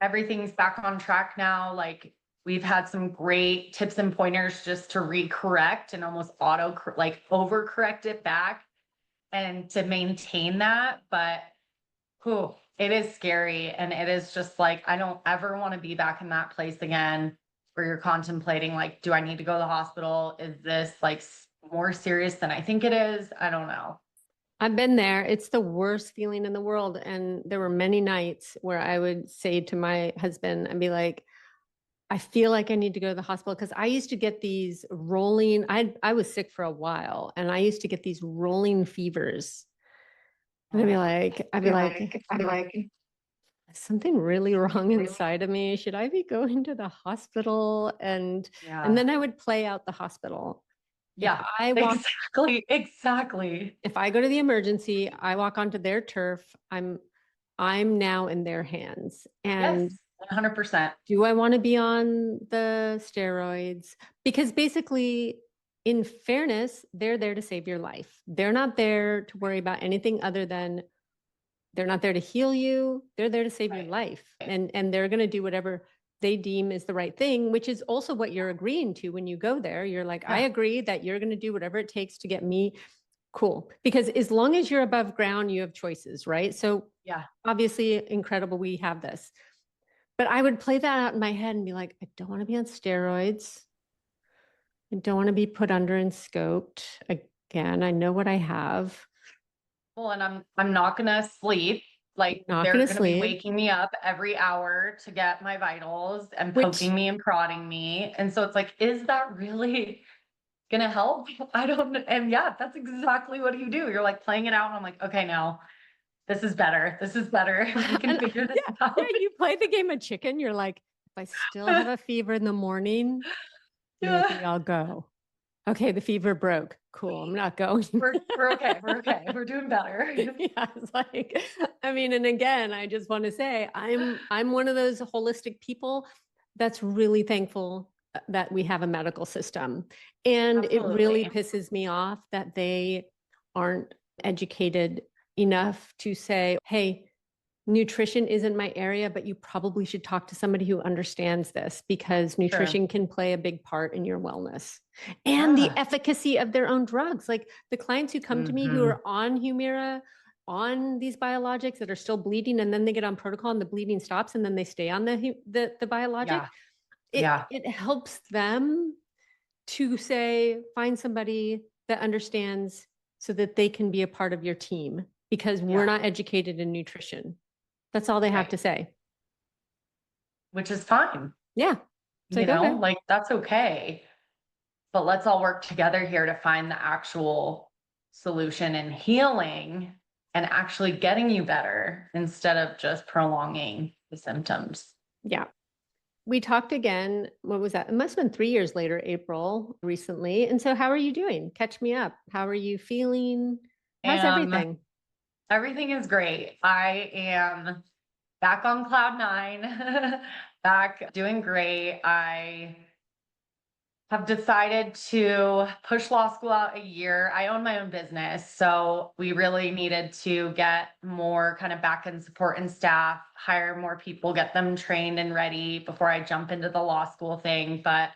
Everything's back on track now. Like, we've had some great tips and pointers just to recorrect and almost overcorrect it back and to maintain that. But whew, it is scary. And it is just like, I don't ever want to be back in that place again where you're contemplating, like, do I need to go to the hospital? Is this like more serious than I think it is? I don't know. I've been there. It's the worst feeling in the world. And there were many nights where I would say to my husband and be like, I feel like I need to go to the hospital because I used to get these rolling, I was sick for a while and I used to get these rolling fevers. And I'd be like, is something really wrong inside of me? Should I be going to the hospital? And Yeah. then I would play out the hospital. If Yeah. I walk Exactly. Exactly. if I go to the emergency, I walk onto their turf, I'm now in their hands. Yes. And 100%. do I want to be on the steroids? Because basically, in fairness, they're there to save your life. They're not there to worry about anything other than they're not there to heal you. They're there to save your Right. life. And they're going to do whatever they deem is the right thing, which is also what you're agreeing to when you go there. You're like, I Yeah. agree that you're going to do whatever it takes to get me cool. Because as long as you're above ground, you have choices, right? So Yeah. obviously incredible we have this. But I would play that out in my head and be like, I don't want to be on steroids. I don't want to be put under and scoped. Again, I know what I have. Well, and I'm not gonna sleep. Like, Not they're going to gonna be sleep, waking me up every hour to get my vitals and which poking me and prodding me. And so it's like, is that really gonna help? I don't know. And yeah, that's exactly what you do. You're like playing it out, and I'm like, okay, no, this is better. This is better. We can and figure this yeah, out. you play the game of chicken. You're like, if I still have a fever in the morning, maybe Yeah. I'll go. Okay, the fever broke. Cool. I'm not going. We're okay. We're okay. We're doing better. Yeah, it's like, I mean, and again, I just want to say I'm one of those holistic people that's really thankful that we have a medical system. And it really Absolutely. pisses me off that they aren't educated enough to say, hey, nutrition isn't my area, but you probably should talk to somebody who understands this because Sure. nutrition can play a big part in your wellness and the Yeah. efficacy of their own drugs. Like the clients who come to me who Hmm. are on Humira, on these biologics that are still bleeding, and then they get on protocol and the bleeding stops, and then they stay on the biologic. Yeah. It Yeah. it helps them to say find somebody that understands so that they can be a part of your team because we're Yeah. not educated in nutrition. That's all they have Right. to say. Which is fine. Yeah. It's like, okay. Like, that's okay. But let's all work together here to find the actual solution and healing and actually getting you better instead of just prolonging the symptoms. Yeah. We talked again. What was that? It must have been 3 years later, April, recently. And so, how are you doing? Catch me up. How are you feeling? How's And everything? everything is great. I am back on cloud nine, back doing great. I have decided to push law school out a year. I own my own business, so we really needed to get more kind of back end support and staff, hire more people, get them trained and ready before I jump into the law school thing. But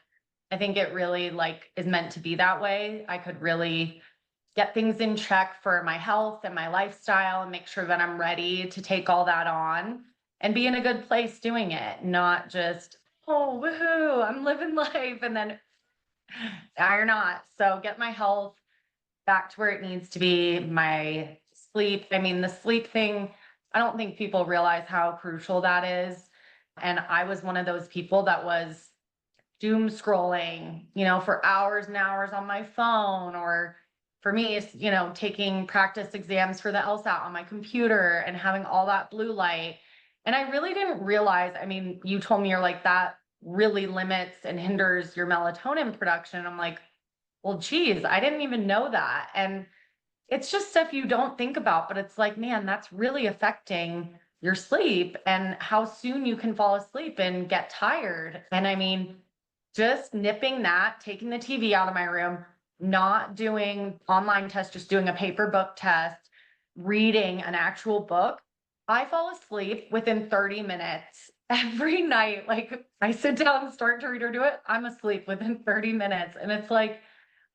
I think it really like is meant to be that way. I could really get things in check for my health and my lifestyle and make sure that I'm ready to take all that on and be in a good place doing it, not just, oh, woohoo, I'm living life. And then you're not. So get my health back to where it needs to be, my sleep. I mean, the sleep thing, I don't think people realize how crucial that is. And I was one of those people that was doom scrolling, for hours and hours on my phone, or for me, it's, taking practice exams for the LSAT on my computer and having all that blue light. And I really didn't realize, I mean, you told me you're like, that really limits and hinders your melatonin production. I'm like, well, geez, I didn't even know that. And it's just stuff you don't think about, but it's like, man, that's really affecting your sleep and how soon you can fall asleep and get tired. And I mean, just nipping that, taking the TV out of my room, not doing online tests, just doing a paper book test, reading an actual book. I fall asleep within 30 minutes every night. Like I sit down and start to read or do it, I'm asleep within 30 minutes. And it's like,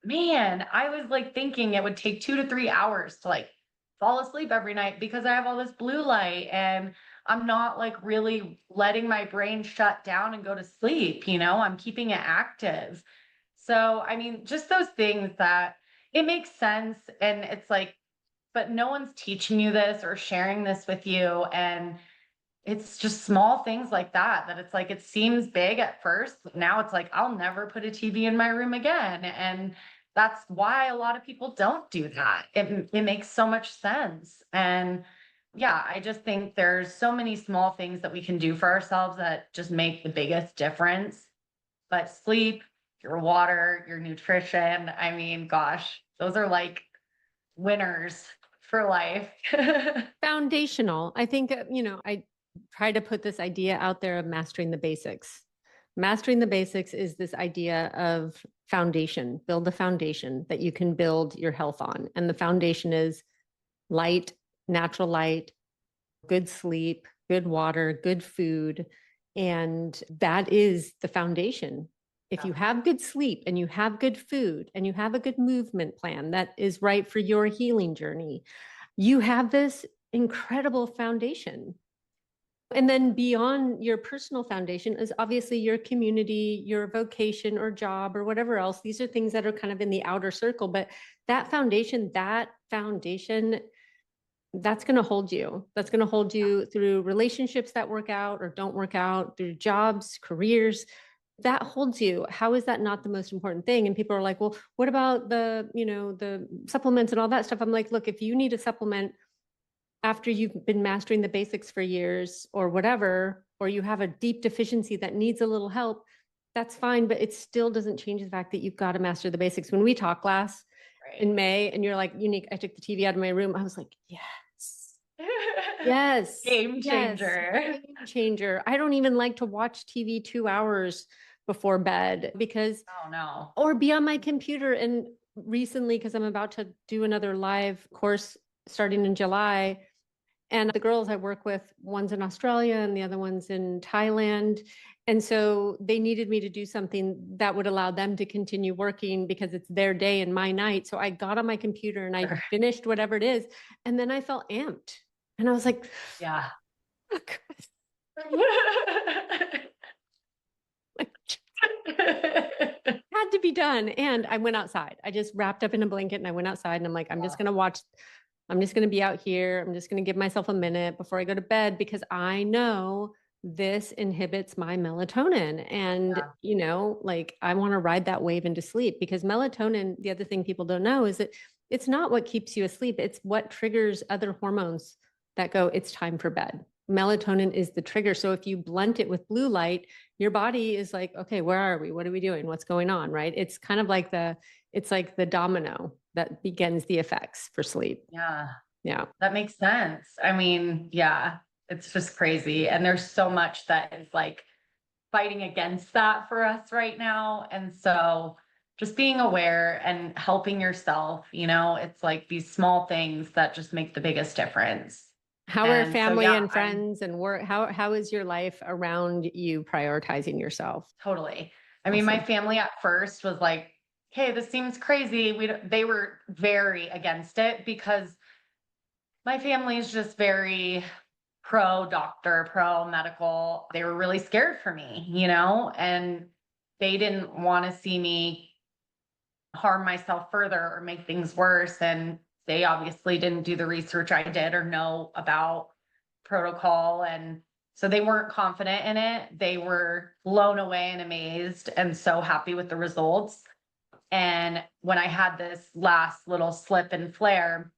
man, I was like thinking it would take 2 to 3 hours to like fall asleep every night because I have all this blue light and I'm not like really letting my brain shut down and go to sleep, I'm keeping it active. So, I mean, just those things that it makes sense. And it's like, but no one's teaching you this or sharing this with you. And it's just small things like that, that it's like, it seems big at first. But now it's like, I'll never put a TV in my room again. And that's why a lot of people don't do that. It makes so much sense. And yeah, I just think there's so many small things that we can do for ourselves that just make the biggest difference. But sleep, your water, your nutrition, I mean, gosh, those are like winners for life. Foundational. I think, I try to put this idea out there of mastering the basics. Mastering the basics is this idea of foundation, build a foundation that you can build your health on. And the foundation is light, natural light, good sleep, good water, good food. And that is the foundation. If you have good sleep and you have good food and you have a good movement plan that is right for your healing journey, you have this incredible foundation. And then beyond your personal foundation is obviously your community, your vocation or job or whatever else. These are things that are kind of in the outer circle, but that foundation, that's going to hold you. That's going to hold you through relationships that work out or don't work out, through jobs, careers. That holds you. How is that not the most important thing? And people are like, well, what about the supplements and all that stuff? I'm like, look, if you need a supplement after you've been mastering the basics for years or whatever, or you have a deep deficiency that needs a little help, that's fine. But it still doesn't change the fact that you've got to master the basics. When we talked last in May and you're like, Unique, I took the TV out of my room. I was like, yes, yes, Game yes, changer. game changer. I don't even like to watch TV 2 hours before bed because, Oh no. or be on my computer. And recently, because I'm about to do another live course starting in July, and the girls I work with, one's in Australia and the other one's in Thailand. And so they needed me to do something that would allow them to continue working because it's their day and my night. So I got on my computer and I finished whatever it is. And then I felt amped. And I was like, Yeah. fuck. Had to be done. And I went outside. I just wrapped up in a blanket and I went outside and I'm like, I'm just going to be out here. I'm just going to give myself a minute before I go to bed because I know this inhibits my melatonin. And, like I want to ride that wave into sleep because melatonin, the other thing people don't know is that it's not what keeps you asleep. It's what triggers other hormones that go, it's time for bed. Melatonin is the trigger. So if you blunt it with blue light, your body is like, okay, where are we? What are we doing? What's going on? Right. It's kind of like it's like the domino that begins the effects for sleep. Yeah. Yeah. That makes sense. I mean, yeah, it's just crazy. And there's so much that is like fighting against that for us right now. And so just being aware and helping yourself, it's like these small things that just make the biggest difference. How are And so, family yeah, and friends and work? How is your life around you prioritizing yourself? totally. I mean, my Awesome. family at first was like, "Hey, this seems crazy." They were very against it because my family is just very pro doctor, pro medical. They were really scared for me, and they didn't want to see me harm myself further or make things worse. And they obviously didn't do the research I did or know about protocol. And so they weren't confident in it. They were blown away and amazed and so happy with the results. And when I had this last little slip and flare,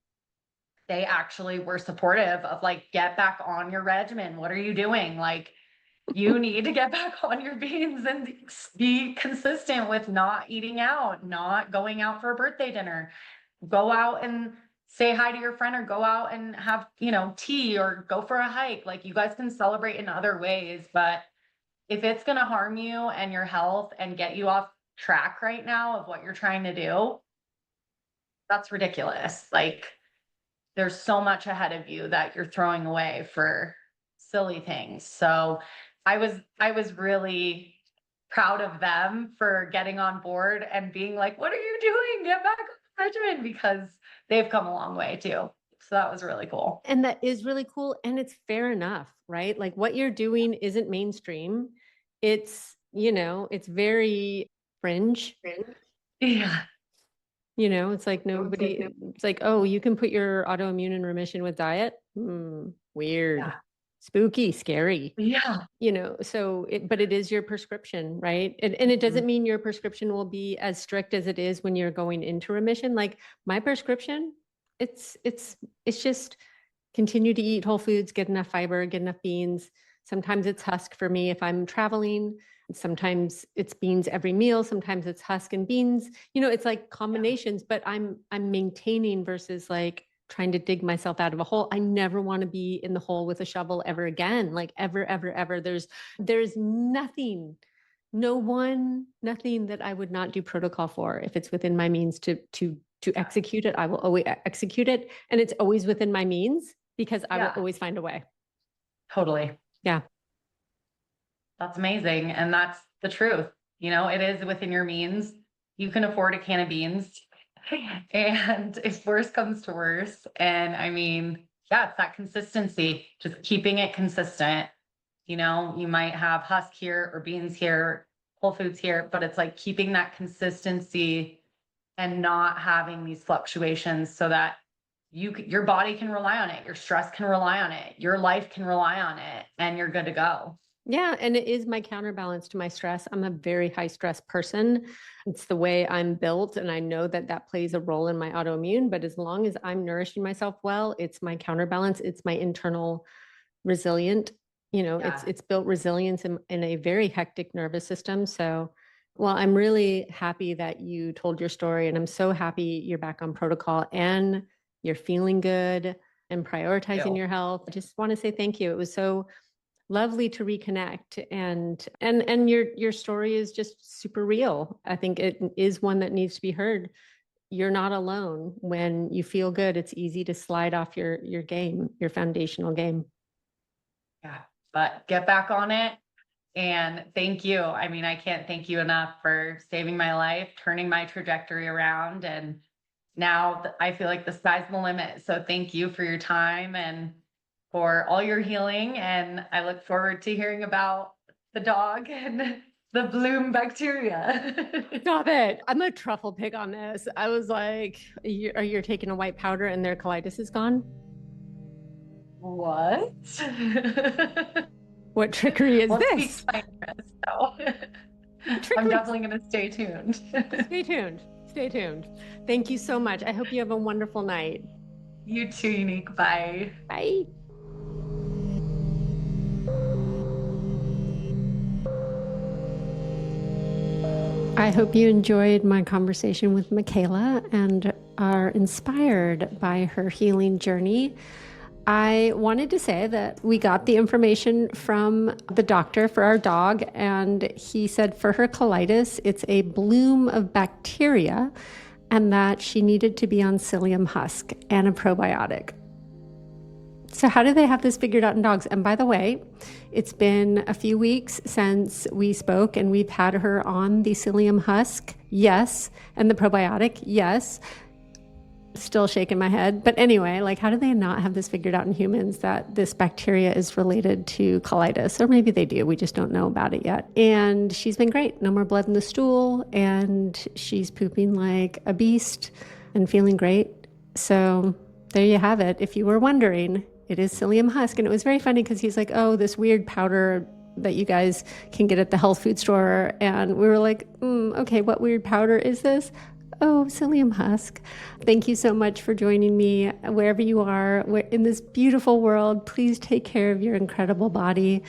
they actually were supportive of like, get back on your regimen. What are you doing? Like, you need to get back on your beans and be consistent with not eating out, not going out for a birthday dinner. Go out and say hi to your friend or go out and have, tea or go for a hike. Like, you guys can celebrate in other ways, but if it's going to harm you and your health and get you off track right now of what you're trying to do, that's ridiculous. Like, there's so much ahead of you that you're throwing away for silly things. So I was really proud of them for getting on board and being like, what are you doing? Get back on the regimen, because they've come a long way too. So that was really cool. And that is really cool. And it's fair enough, right? Like what you're doing isn't mainstream. It's, it's very fringe. Yeah. It's like nobody, it's like, oh, you can put your autoimmune in remission with diet. Weird, Yeah. spooky, scary. Yeah. But it is your prescription, right? And it doesn't mean your prescription will be as strict as it is when you're going into remission. Like my prescription, it's just continue to eat whole foods, get enough fiber, get enough beans. Sometimes it's husk for me if I'm traveling. Sometimes it's beans every meal. Sometimes it's husk and beans. It's like combinations, but I'm maintaining versus like trying to dig myself out of a hole. I never want to be in the hole with a shovel ever again. Like ever, ever, ever. There's nothing, nothing that I would not do protocol for if it's within my means to execute it. I will always execute it. And it's always within my means because I will always find a way. Totally. Yeah. That's amazing. And that's the truth. It is within your means. You can afford a can of beans. And if worse comes to worse, and I mean, it's that consistency, just keeping it consistent. You might have husk here or beans here, whole foods here, but it's like keeping that consistency and not having these fluctuations so that your body can rely on it, your stress can rely on it, your life can rely on it, and you're good to go. Yeah. And it is my counterbalance to my stress. I'm a very high stress person. It's the way I'm built. And I know that that plays a role in my autoimmune, but as long as I'm nourishing myself well, it's my counterbalance. It's my internal resilient, it's built resilience in a very hectic nervous system. So, well, I'm really happy that you told your story, and I'm so happy you're back on protocol and you're feeling good and prioritizing your health. I just want to say thank you. It was so lovely to reconnect, and your story is just super real. I think it is one that needs to be heard. You're not alone. When you feel good, it's easy to slide off your game, your foundational game. Yeah, but get back on it. And thank you. I mean, I can't thank you enough for saving my life, turning my trajectory around. And now I feel like the sky's the limit. So thank you for your time and for all your healing. And I look forward to hearing about the dog and the bloom bacteria. Stop it. I'm a truffle pig on this. I was like, you're taking a white powder and their colitis is gone? What? What trickery is this? I'm definitely going to stay tuned. Stay tuned. Stay tuned. Thank you so much. I hope you have a wonderful night. You too, Unique. Bye. Bye. I hope you enjoyed my conversation with Michaela and are inspired by her healing journey. I wanted to say that we got the information from the doctor for our dog, and he said for her colitis, it's a bloom of bacteria, and that she needed to be on psyllium husk and a probiotic. So how do they have this figured out in dogs? And by the way, it's been a few weeks since we spoke, and we've had her on the psyllium husk, yes, and the probiotic, yes. Still shaking my head. But anyway, like, how do they not have this figured out in humans that this bacteria is related to colitis? Or maybe they do. We just don't know about it yet. And she's been great. No more blood in the stool. And she's pooping like a beast and feeling great. So there you have it. If you were wondering, it is psyllium husk. And it was very funny because he's like, oh, this weird powder that you guys can get at the health food store. And we were like, okay, what weird powder is this? Oh, psyllium husk. Thank you so much for joining me wherever you are in this beautiful world. Please take care of your incredible body